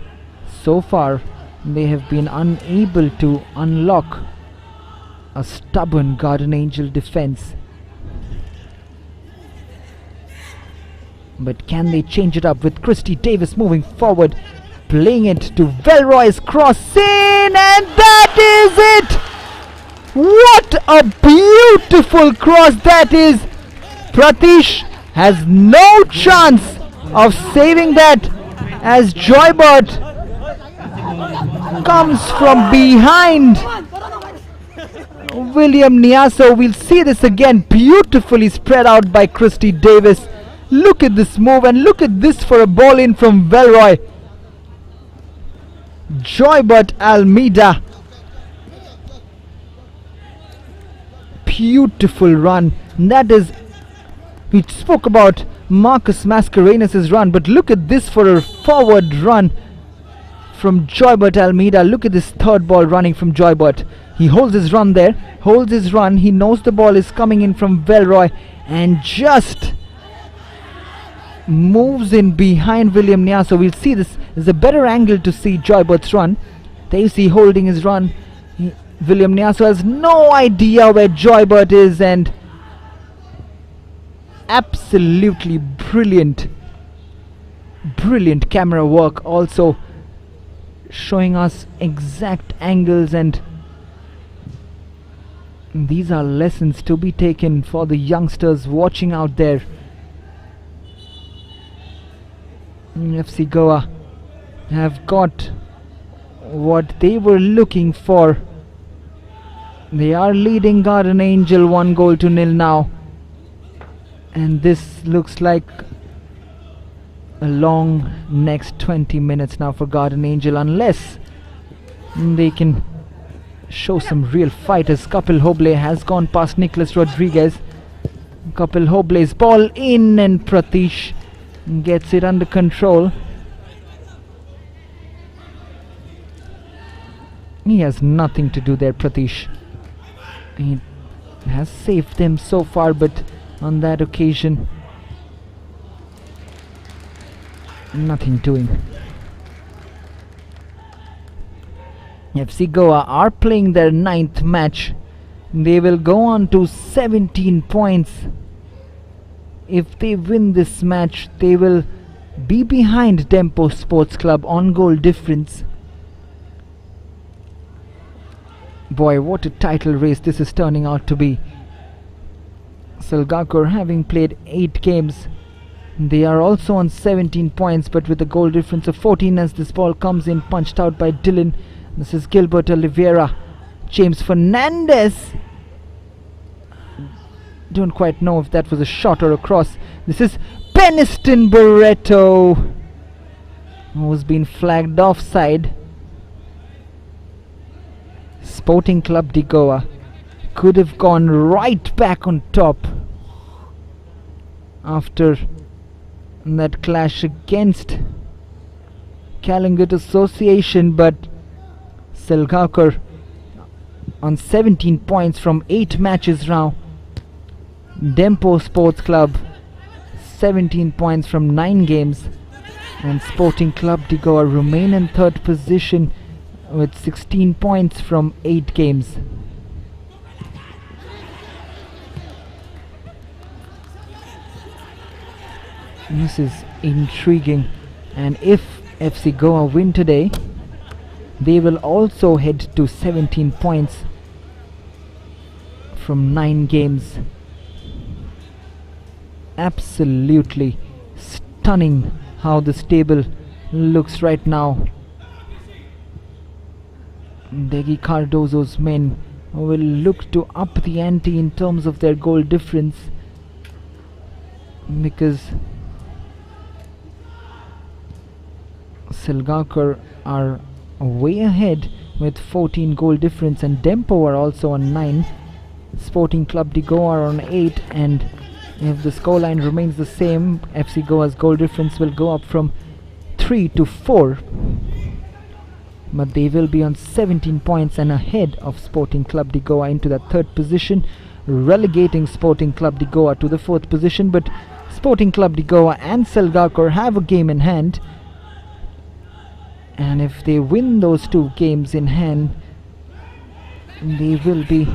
so far they have been unable to unlock a stubborn Garden Angel defense. But can they change it up with Christy Davis moving forward, playing it to Velroy's cross in, and that is it! What a beautiful cross that is! Pratish has no chance of saving that, as Joybert comes from behind William Niaso. We'll see this again, beautifully spread out by Christy Davis. Look at this move, and look at this for a ball in from Velroy. Joybert Almeida. Beautiful run. That is, we spoke about Marcus Mascarenhas' run, but look at this for a forward run from Joybert Almeida. Look at this third ball running from Joybert. He holds his run there, holds his run. He knows the ball is coming in from Velroy and just moves in behind William Nyaso. We'll see this. There's a better angle to see Joybert's run. There you see holding his run. William Nyaso has no idea where Joybert is, and absolutely brilliant camera work, also showing us exact angles, and these are lessons to be taken for the youngsters watching out there. FC Goa have got what they were looking for. They are leading Garden Angel 1-0 now, and this looks like a long next 20 minutes now for Garden Angel, unless they can show some real fight, as Kapil Hoble has gone past Nicholas Rodriguez. Kapil Hoble's ball in, and Pratish gets it under control. He has nothing to do there, Pratish. He has saved them so far, but on that occasion, nothing doing. FC Goa are playing their 9th match. They will go on to 17 points. If they win this match, they will be behind Dempo Sports Club on goal difference. Boy, what a title race this is turning out to be. Salgaocar having played 8 games, they are also on 17 points, but with a goal difference of 14, as this ball comes in, punched out by Dylan. This is Gilbert Oliveira. James Fernandez. Don't quite know if that was a shot or a cross. This is Peniston Barreto, who's been flagged offside. Sporting Club de Goa could have gone right back on top after that clash against Kalingut Association, but Salgaocar on 17 points from 8 matches now. Dempo Sports Club 17 points from 9 games, and Sporting Club de Goa remain in 3rd position with 16 points from 8 games. This is intriguing, and if FC Goa win today, they will also head to 17 points from 9 games. Absolutely stunning how this table looks right now. Degi Cardozo's men will look to up the ante in terms of their goal difference, because Salgaocar are way ahead with 14 goal difference, and Dempo are also on 9. Sporting Club de Goa are on 8, and if the scoreline remains the same, FC Goa's goal difference will go up from 3 to 4. But they will be on 17 points and ahead of Sporting Club de Goa into the 3rd position, relegating Sporting Club de Goa to the 4th position. But Sporting Club de Goa and Salgaocar have a game in hand, and if they win those 2 games in hand, they will be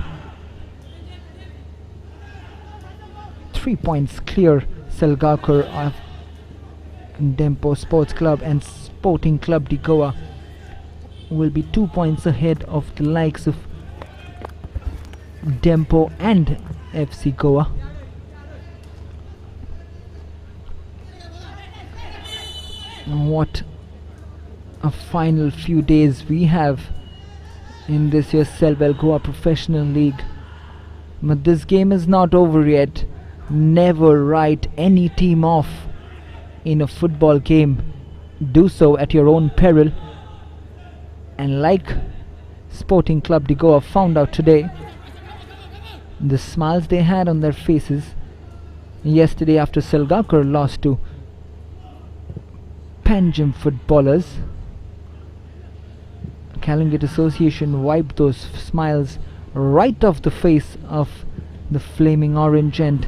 3 points clear. Salgaocar of Dempo Sports Club, and Sporting Club de Goa will be 2 points ahead of the likes of Dempo and FC Goa. What a final few days we have in this year's Selvel Goa Professional League. But this game is not over yet. Never write any team off in a football game. Do so at your own peril. And like Sporting Club de Goa found out today, the smiles they had on their faces yesterday after Salgaocar lost to Panjim footballers, Calingate Association wiped those smiles right off the face of the flaming orange, and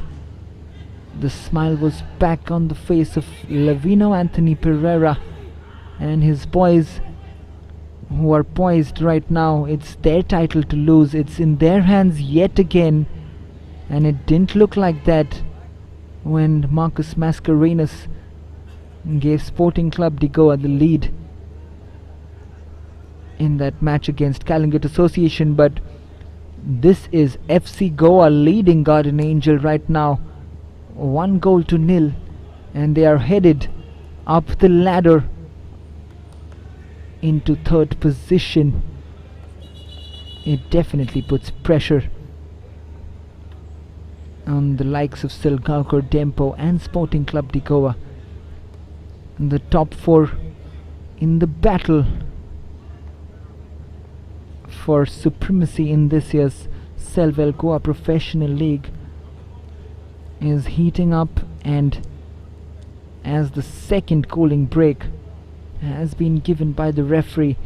the smile was back on the face of Lavino Anthony Pereira and his boys, who are poised right now. It's their title to lose. It's in their hands yet again, and it didn't look like that when Marcus Mascarenhas gave Sporting Club de Goa the lead in that match against Calingate Association. But this is FC Goa leading Garden Angel right now, 1-0, and they are headed up the ladder into third position. It definitely puts pressure on the likes of Selgalkor Dempo and Sporting Club de Goa. The top four in the battle for supremacy in this year's Selvel Goa Professional League is heating up, and as the second cooling break has been given by the referee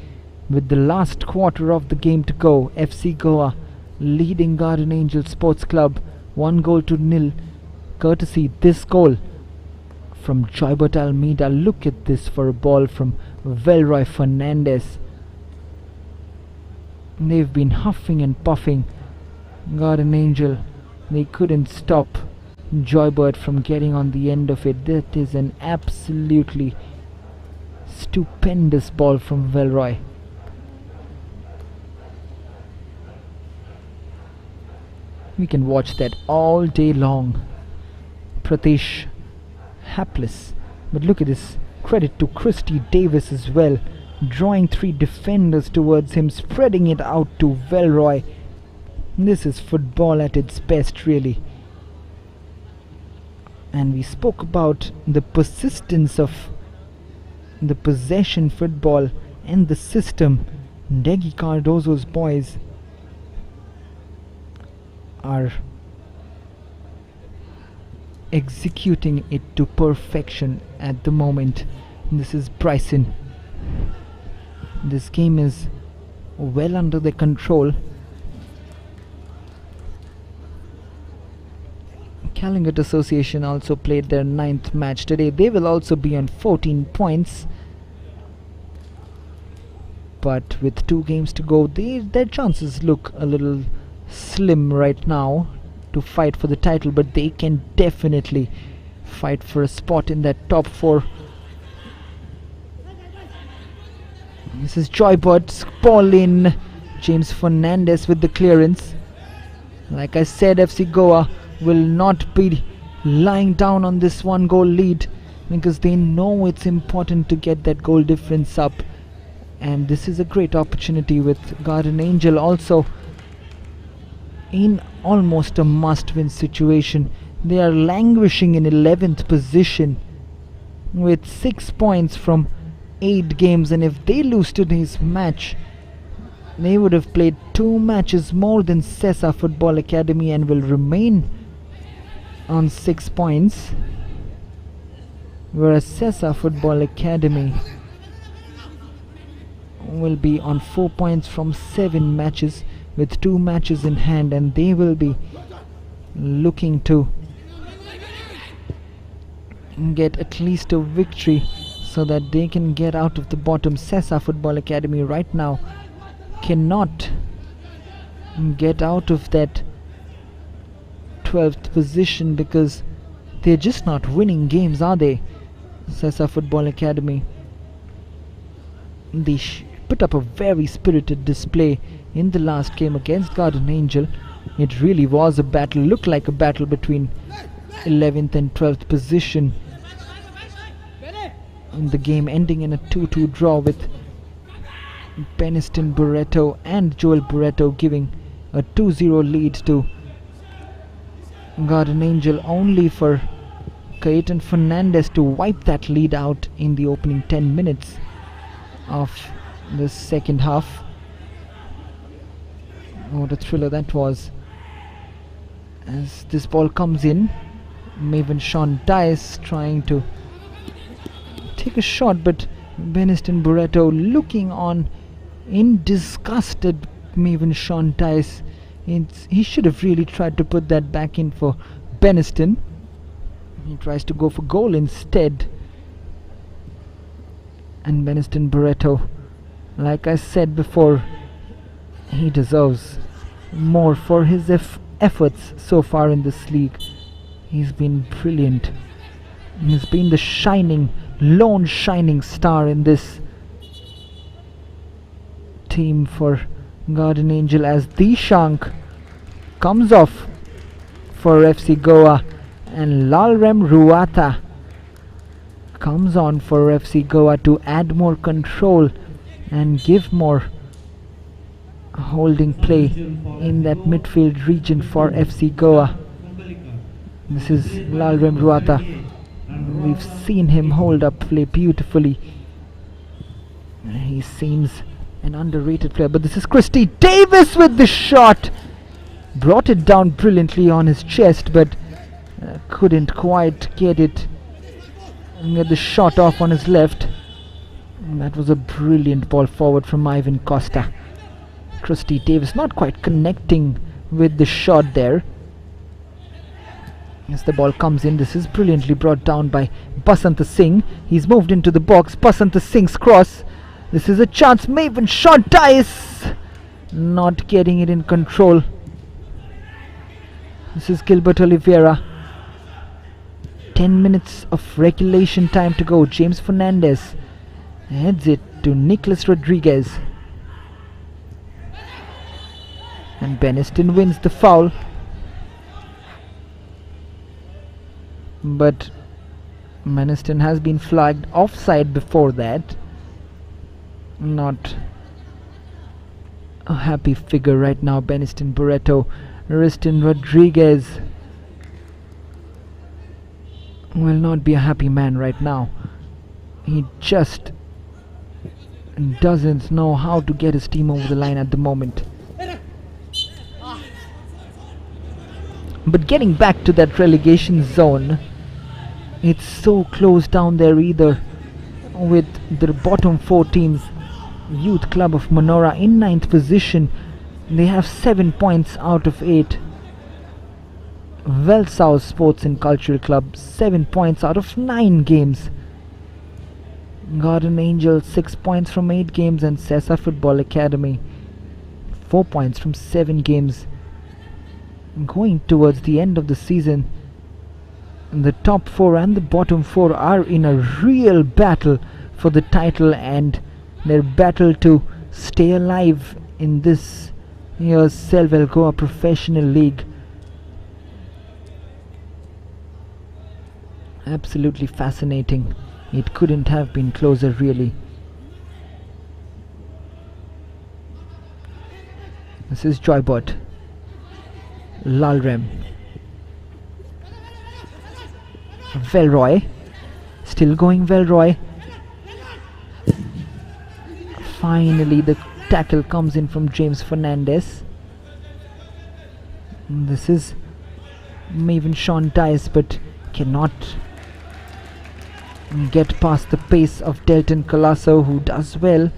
with the last quarter of the game to go, FC Goa leading Garden Angel Sports Club 1-0, courtesy this goal from Joybert Almeida. Look at this for a ball from Velroy Fernandez. They've been huffing and puffing, Garden Angel. They couldn't stop Joybert from getting on the end of it. That is an absolutely stupendous ball from Velroy. We can watch that all day long. Pratesh hapless, but look at this. Credit to Christy Davis as well, drawing three defenders towards him, spreading it out to Velroy. This is football at its best, really. And we spoke about the persistence of the possession football and the system. Degi Cardozo's boys are executing it to perfection at the moment. This is Bryson. This game is well under their control. Calingate Association also played their 9th match today. They will also be on 14 points, but with 2 games to go, their chances look a little slim right now to fight for the title, but they can definitely fight for a spot in that top 4. This is Joybert's ball in. James Fernandez with the clearance. Like I said, FC Goa will not be lying down on this 1-goal lead, because they know it's important to get that goal difference up, and this is a great opportunity with Garden Angel also in almost a must-win situation. They are languishing in 11th position with 6 points from 8 games, and if they lose today's match, they would have played 2 matches more than Sessa Football Academy and will remain on 6 points, whereas Sessa Football Academy will be on 4 points from 7 matches with 2 matches in hand, and they will be looking to get at least a victory so that they can get out of the bottom. Sessa Football Academy right now cannot get out of that 12th position because they're just not winning games, are they? Sessa Football Academy, they put up a very spirited display in the last game against Garden Angel. It really was a battle, looked like a battle between 11th and 12th position, in the game ending in a 2-2 draw with Beniston Barreto and Joel Barreto giving a 2-0 lead to Garden Angel, only for Cayetan Fernandez to wipe that lead out in the opening 10 minutes of the second half. What a thriller that was. As this ball comes in, Maven Sean Dice trying to take a shot, but Beniston Barreto looking on in disgust at Maven Sean Tice. He should have really tried to put that back in for Beniston. He tries to go for goal instead. And Beniston Barreto, like I said before, he deserves more for his efforts so far in this league. He's been brilliant. He's been the lone shining star in this team for Garden Angel, as Dishank comes off for FC Goa and Lalrem Ruata comes on for FC Goa to add more control and give more holding play in that midfield region for FC Goa. This is Lalrem Ruata. We've seen him hold up play beautifully. He seems an underrated player, but this is Christy Davis with the shot. Brought it down brilliantly on his chest, but couldn't quite get the shot off on his left. And that was a brilliant ball forward from Ivan Costa. Christy Davis not quite connecting with the shot there. As the ball comes in, this is brilliantly brought down by Basanta Singh. He's moved into the box. Basanta Singh's cross. This is a chance. Maven shot dice. Not getting it in control. This is Gilbert Oliveira. 10 minutes of regulation time to go. James Fernandez heads it to Nicholas Rodriguez. And Beniston wins the foul. But Beniston has been flagged offside before that. Not a happy figure right now. Beniston Barreto, Riston Rodriguez will not be a happy man right now. He just doesn't know how to get his team over the line at the moment. But getting back to that relegation zone, it's so close down there either, with the bottom 4 teams. Youth Club of Manora in 9th position. They have 7 points out of 8. Welsau Sports and Cultural Club 7 points out of 9 games. Garden Angel 6 points from 8 games, and Sessa Football Academy 4 points from 7 games. Going towards the end of the season, the top 4 and the bottom 4 are in a real battle for the title, and their battle to stay alive in this year's Selvel Goa Professional League. Absolutely fascinating. It couldn't have been closer, really. This is Joybot. Lalrem. Velroy. Still going Velroy. Finally the tackle comes in from James Fernandez. This is Maven Sean Dice, but cannot get past the pace of Delton Colasso, who does well.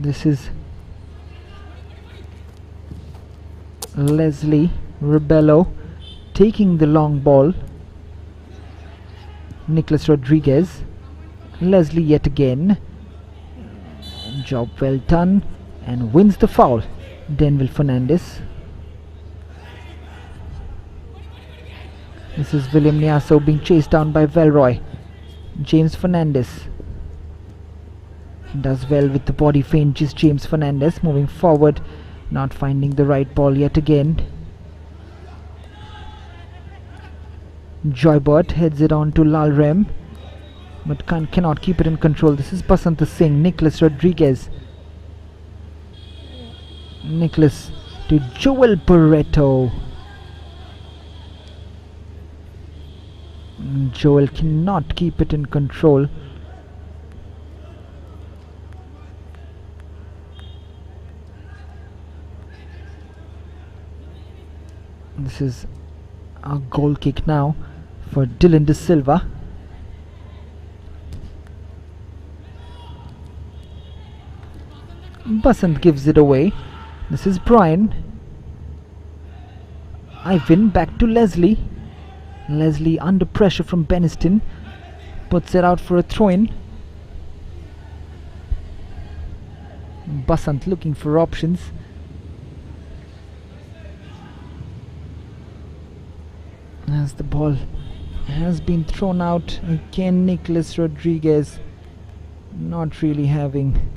This is Leslie Rebello taking the long ball. Nicholas Rodriguez. Leslie yet again. Job well done, and wins the foul. Denville Fernandez. This is William Niaso being chased down by Velroy. James Fernandez does well with the body feint. Just James Fernandez moving forward, not finding the right ball yet again. Joybot heads it on to Lalrem, but cannot keep it in control. This is Basanta Singh. Nicholas Rodriguez. Nicholas to Joel Barreto. Joel cannot keep it in control. This is a goal kick now for Dylan De Silva. Basant gives it away. This is Brian. Ivan back to Leslie. Leslie under pressure from Beniston. Puts it out for a throw-in. Basant looking for options. As the ball has been thrown out again, Nicholas Rodriguez not really having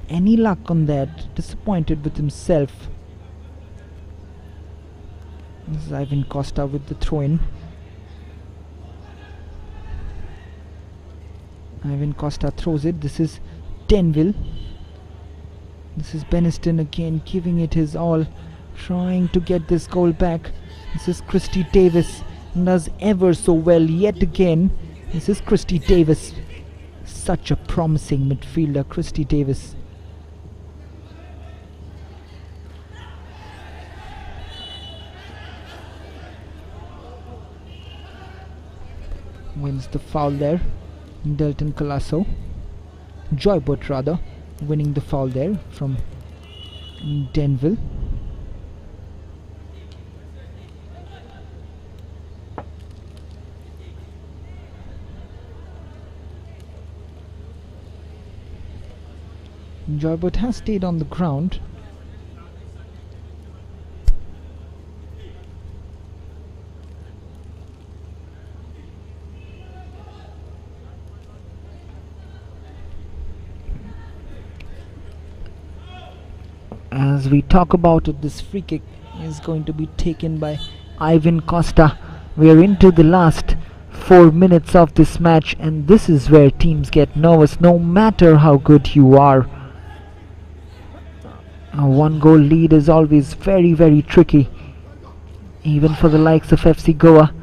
any luck on that, disappointed with himself. This is Ivan Costa with the throw-in. Ivan Costa throws it. This is Denville. This is Beniston again giving it his all, trying to get this goal back. This is Christy Davis, does ever so well yet again. This is Christy Davis, such a promising midfielder, Christy Davis. Wins the foul there, Delton Colasso. Joybert rather, winning the foul there from Denville. Joybert has stayed on the ground. As we talk about it, this free kick is going to be taken by Ivan Costa. We are into the last 4 minutes of this match, and this is where teams get nervous no matter how good you are. A 1-goal lead is always very, very tricky, even for the likes of FC Goa.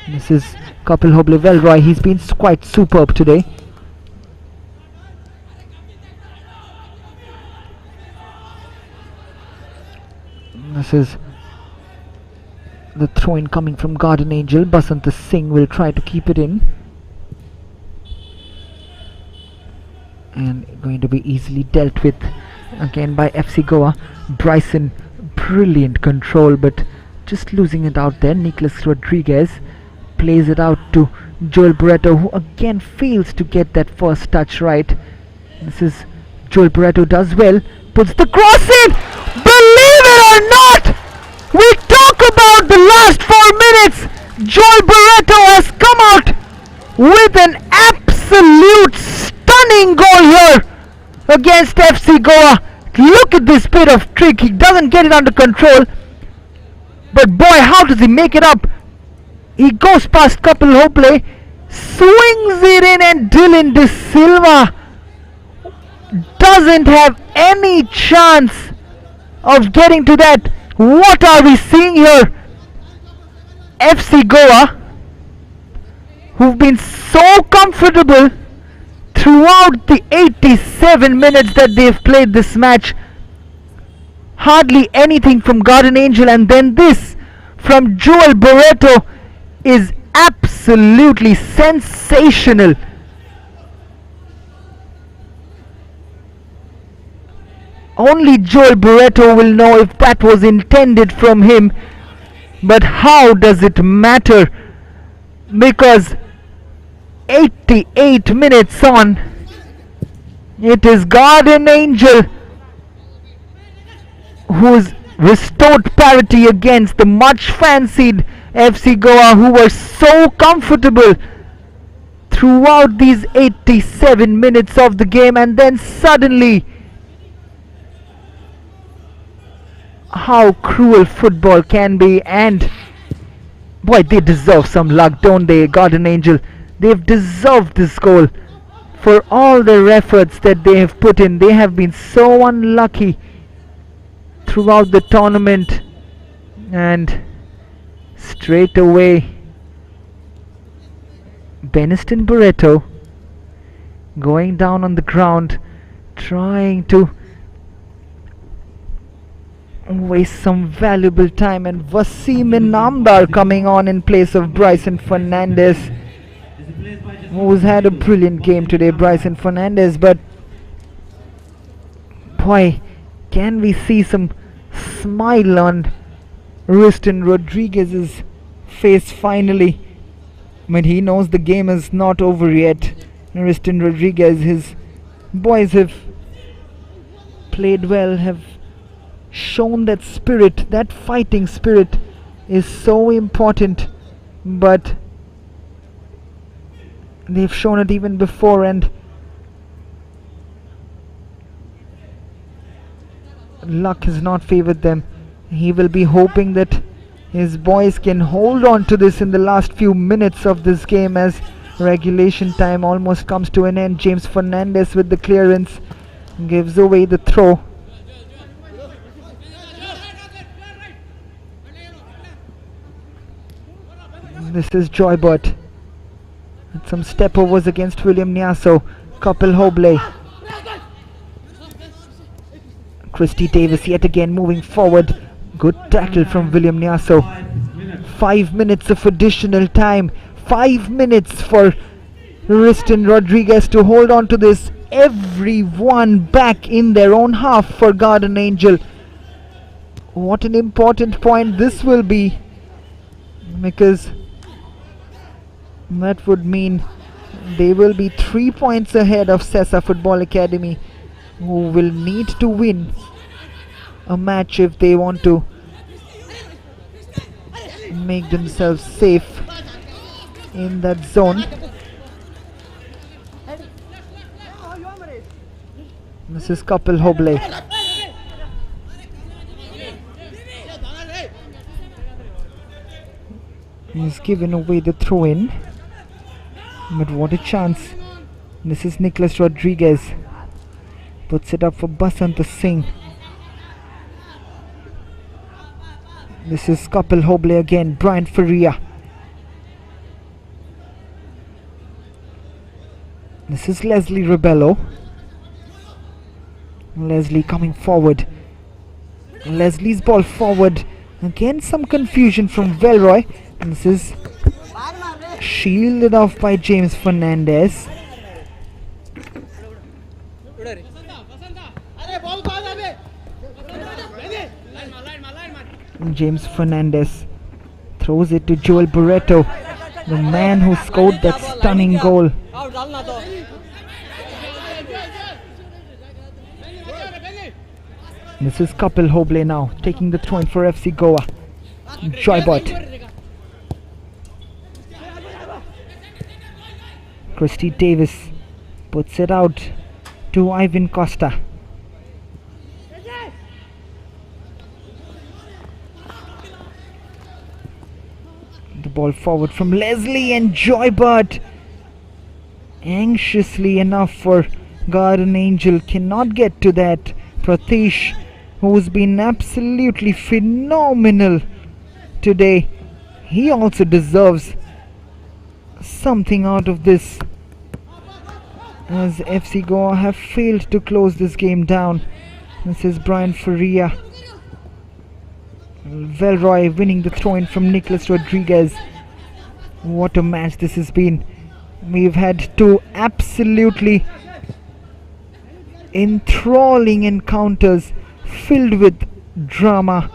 This is Kapil Hoble-Velroy. He's been quite superb today. This is the throw-in coming from Garden Angel. Basant Singh will try to keep it in, and going to be easily dealt with again by FC Goa. Bryson, brilliant control, but just losing it out there. Nicholas Rodriguez plays it out to Joel Barreto, who again fails to get that first touch right. This is Joel Barreto, does well, puts the cross in. Believe it or not, we talk about the last 4 minutes. Joel Barreto has come out with an absolute stunning goal here against FC Goa. Look at this bit of trick. He doesn't get it under control, but boy, how does he make it up? He goes past Kapil Hoble, swings it in, and Dylan De Silva doesn't have any chance of getting to that. What are we seeing here? FC Goa, who've been so comfortable throughout the 87 minutes that they've played this match. Hardly anything from Garden Angel, and then this from Joel Barreto is absolutely sensational. Only Joel Barreto will know if that was intended from him, but how does it matter? Because 88 minutes on, it is Garden Angel who's restored parity against the much fancied FC Goa, who were so comfortable throughout these 87 minutes of the game, and then suddenly, how cruel football can be. And boy, they deserve some luck, don't they, Garden Angel? They've deserved this goal for all their efforts that they have put in. They have been so unlucky throughout the tournament, and straight away Beniston Barreto going down on the ground, trying to waste some valuable time, and Wasim Namdar coming on in place of Bryson Fernandez, who's had a brilliant game today, Bryson Fernandez. But boy, can we see some smile on Riston Rodriguez's face finally. But he knows the game is not over yet. Riston Rodriguez, his boys have played well, have shown that spirit, that fighting spirit is so important, but they've shown it even before, and luck has not favored them. He will be hoping that his boys can hold on to this in the last few minutes of this game as regulation time almost comes to an end. James Fernandez with the clearance gives away the throw. This is Joybert. And some step overs against William Nyaso. Kapil Hoble. Christy Davis yet again moving forward. Good tackle from William Nyaso. 5 minutes of additional time. 5 minutes for Riston Rodriguez to hold on to this. Everyone back in their own half for Garden Angel. What an important point this will be, because that would mean they will be 3 points ahead of Sessa Football Academy, who will need to win a match if they want to make themselves safe in that zone. This is Kapil Hoble. He's given away the throw in, but what a chance. This is Nicholas Rodriguez, puts it up for Basant Singh. This is Kapil Hoble again. Brian Faria. This is Leslie Rebello. Leslie coming forward. Leslie's ball forward. Again some confusion from Velroy. And this is shielded off by James Fernandez. James Fernandez throws it to Joel Barreto, the man who scored that stunning goal. This is Kapil Hoble now taking the throw in for FC Goa. Joybot. Christy Davis puts it out to Ivan Costa. The ball forward from Leslie, and Joybert, anxiously enough for Garden Angel, cannot get to that. Pratish, who's been absolutely phenomenal today, he also deserves something out of this, as FC Goa have failed to close this game down. This is Brian Faria. Velroy winning the throw-in from Nicholas Rodriguez. What a match this has been. We've had two absolutely enthralling encounters filled with drama.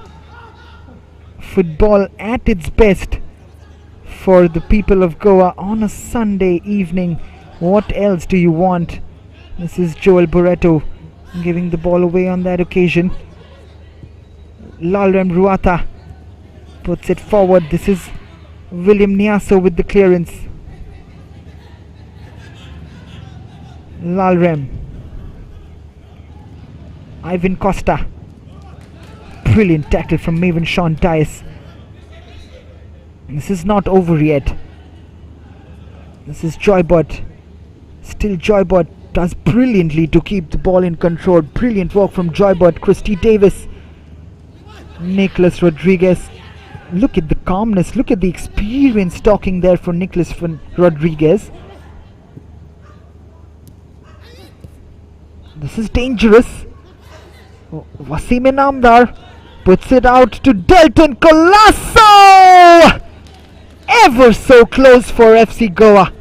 Football at its best for the people of Goa on a Sunday evening. What else do you want? This is Joel Barreto giving the ball away on that occasion. Lalrem Ruata puts it forward. This is William Nyaso with the clearance. Lalrem. Ivan Costa. Brilliant tackle from Maven Sean Dias. This is not over yet. This is Joybot. Still Joybot does brilliantly to keep the ball in control. Brilliant work from Joybot. Christy Davis. Nicholas Rodriguez. Look at the calmness, look at the experience talking there for Nicholas Rodriguez. This is dangerous. Wasim Namdar Puts it out to Delton Colasso! Ever so close for FC Goa.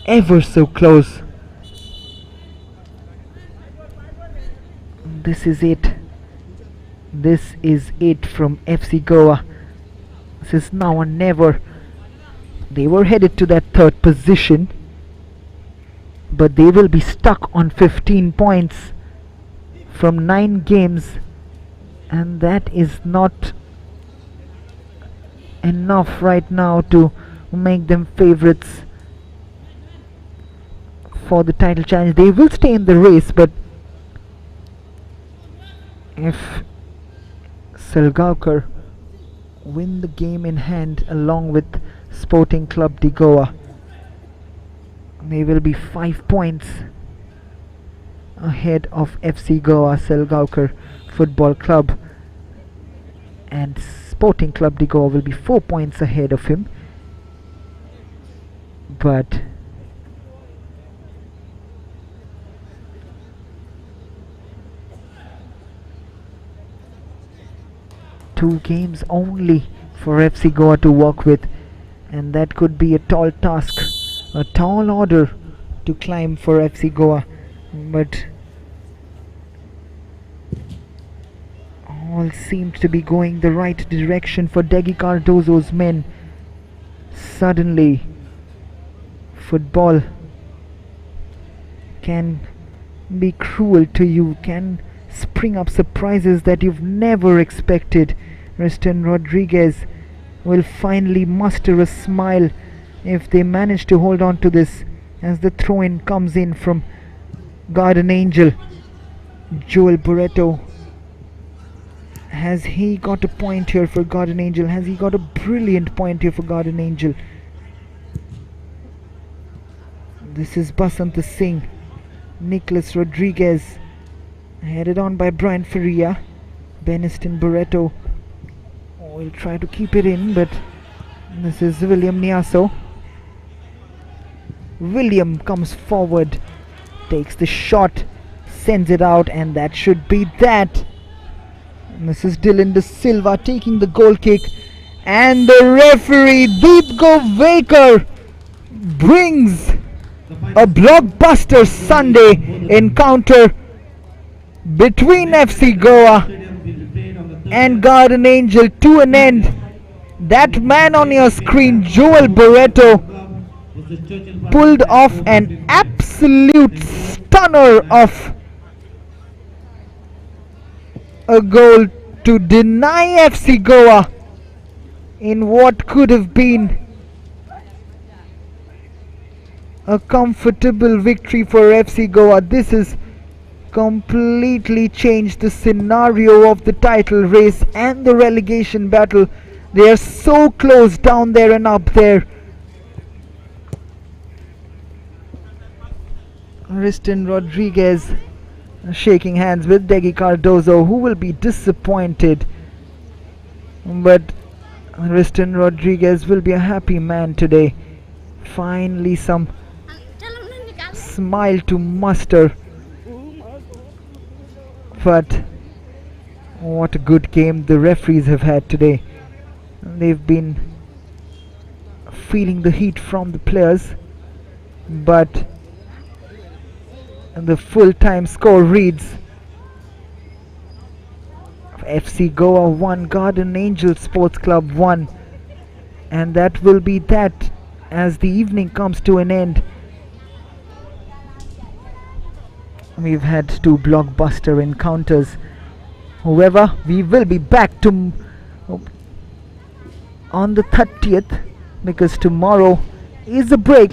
Ever so close. This is it. This is it from FC Goa. This is now or never. They were headed to that third position, but they will be stuck on 15 points from 9 games, and that is not enough right now to make them favourites for the title challenge. They will stay in the race, but if Selgaukar win the game in hand along with Sporting Club de Goa, they will be 5 points ahead of FC Goa Selgaukar Football Club, and Sporting Club de Goa will be 4 points ahead of him. But two games only for FC Goa to work with, and that could be a tall task, a tall order to climb for FC Goa. But all seemed to be going the right direction for Degi Cardozo's men. Suddenly, football can be cruel to you, can spring up surprises that you've never expected. Riston Rodriguez will finally muster a smile if they manage to hold on to this, as the throw-in comes in from Garden Angel. Joel Barreto, has he got a point here for Garden Angel? Has he got a brilliant point here for Garden Angel? This is Basant Singh. Nicholas Rodriguez, headed on by Brian Faria. Beniston Barreto will try to keep it in, but this is William Niaso. William comes forward, takes the shot, sends it out, and that should be that. And this is Dylan De Silva taking the goal kick, and the referee Deep Govekar brings a blockbuster Sunday encounter between FC Goa and Garden Angel to an end. That man on your screen, Joel Barreto, pulled off an absolute stunner of a goal to deny FC Goa in what could have been a comfortable victory for FC Goa. This has completely changed the scenario of the title race and the relegation battle. They are so close down there and up there. Riston Rodriguez shaking hands with Degi Cardozo, who will be disappointed, but Riston Rodriguez will be a happy man today. Finally some smile to muster. But what a good game the referees have had today. They've been feeling the heat from the players, but the full-time score reads FC Goa 1, Garden Angel Sports Club 1, and that will be that as the evening comes to an end. We've had two blockbuster encounters. However, we will be back on the 30th, because tomorrow is a break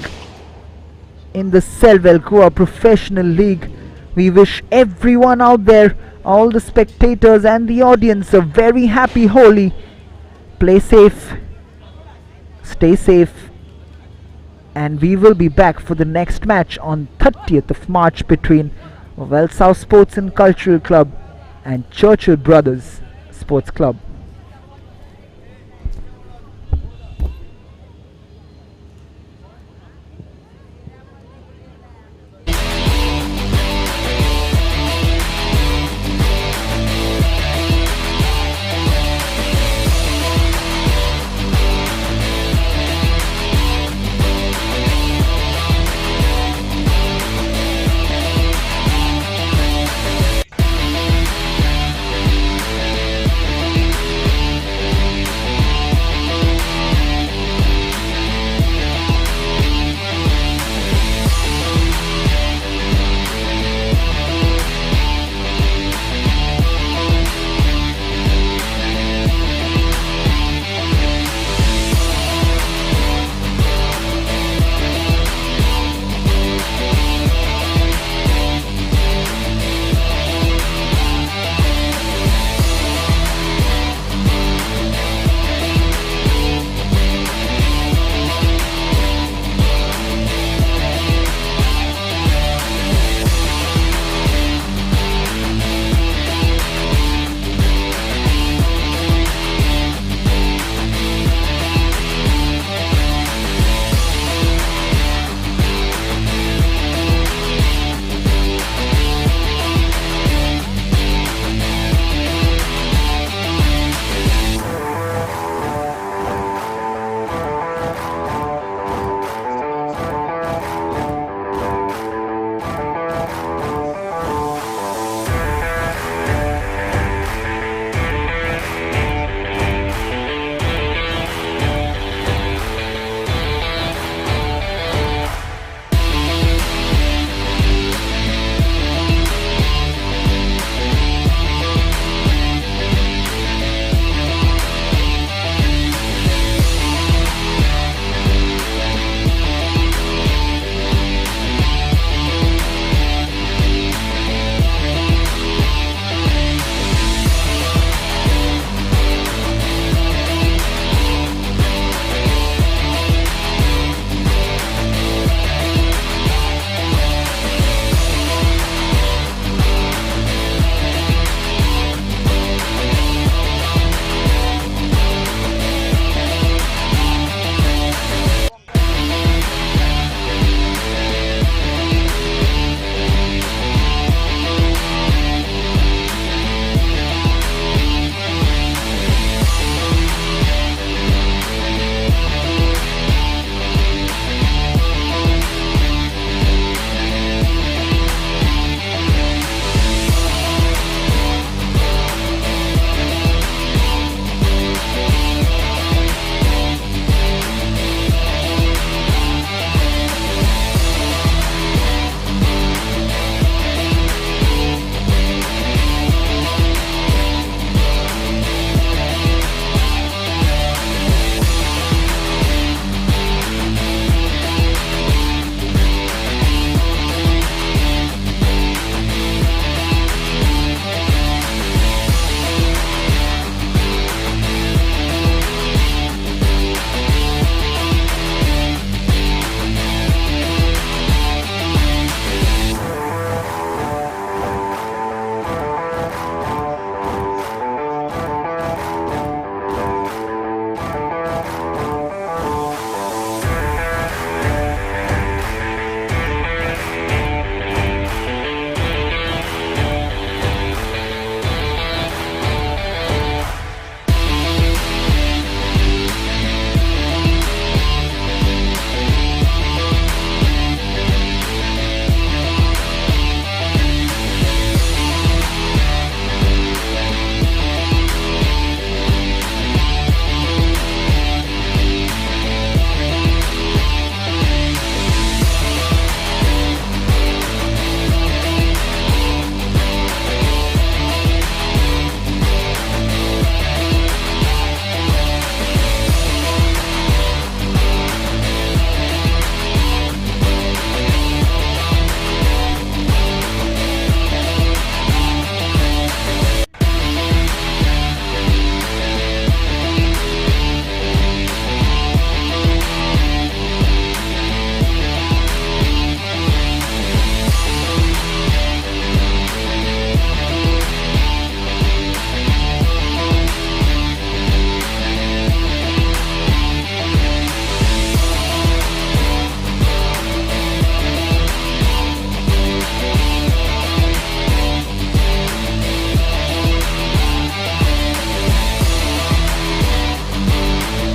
in the Selvel Goa Professional League. We wish everyone out there, all the spectators and the audience, a very happy Holi. Play safe, stay safe, and we will be back for the next match on 30th of March between Well South Sports and Cultural Club and Churchill Brothers Sports Club.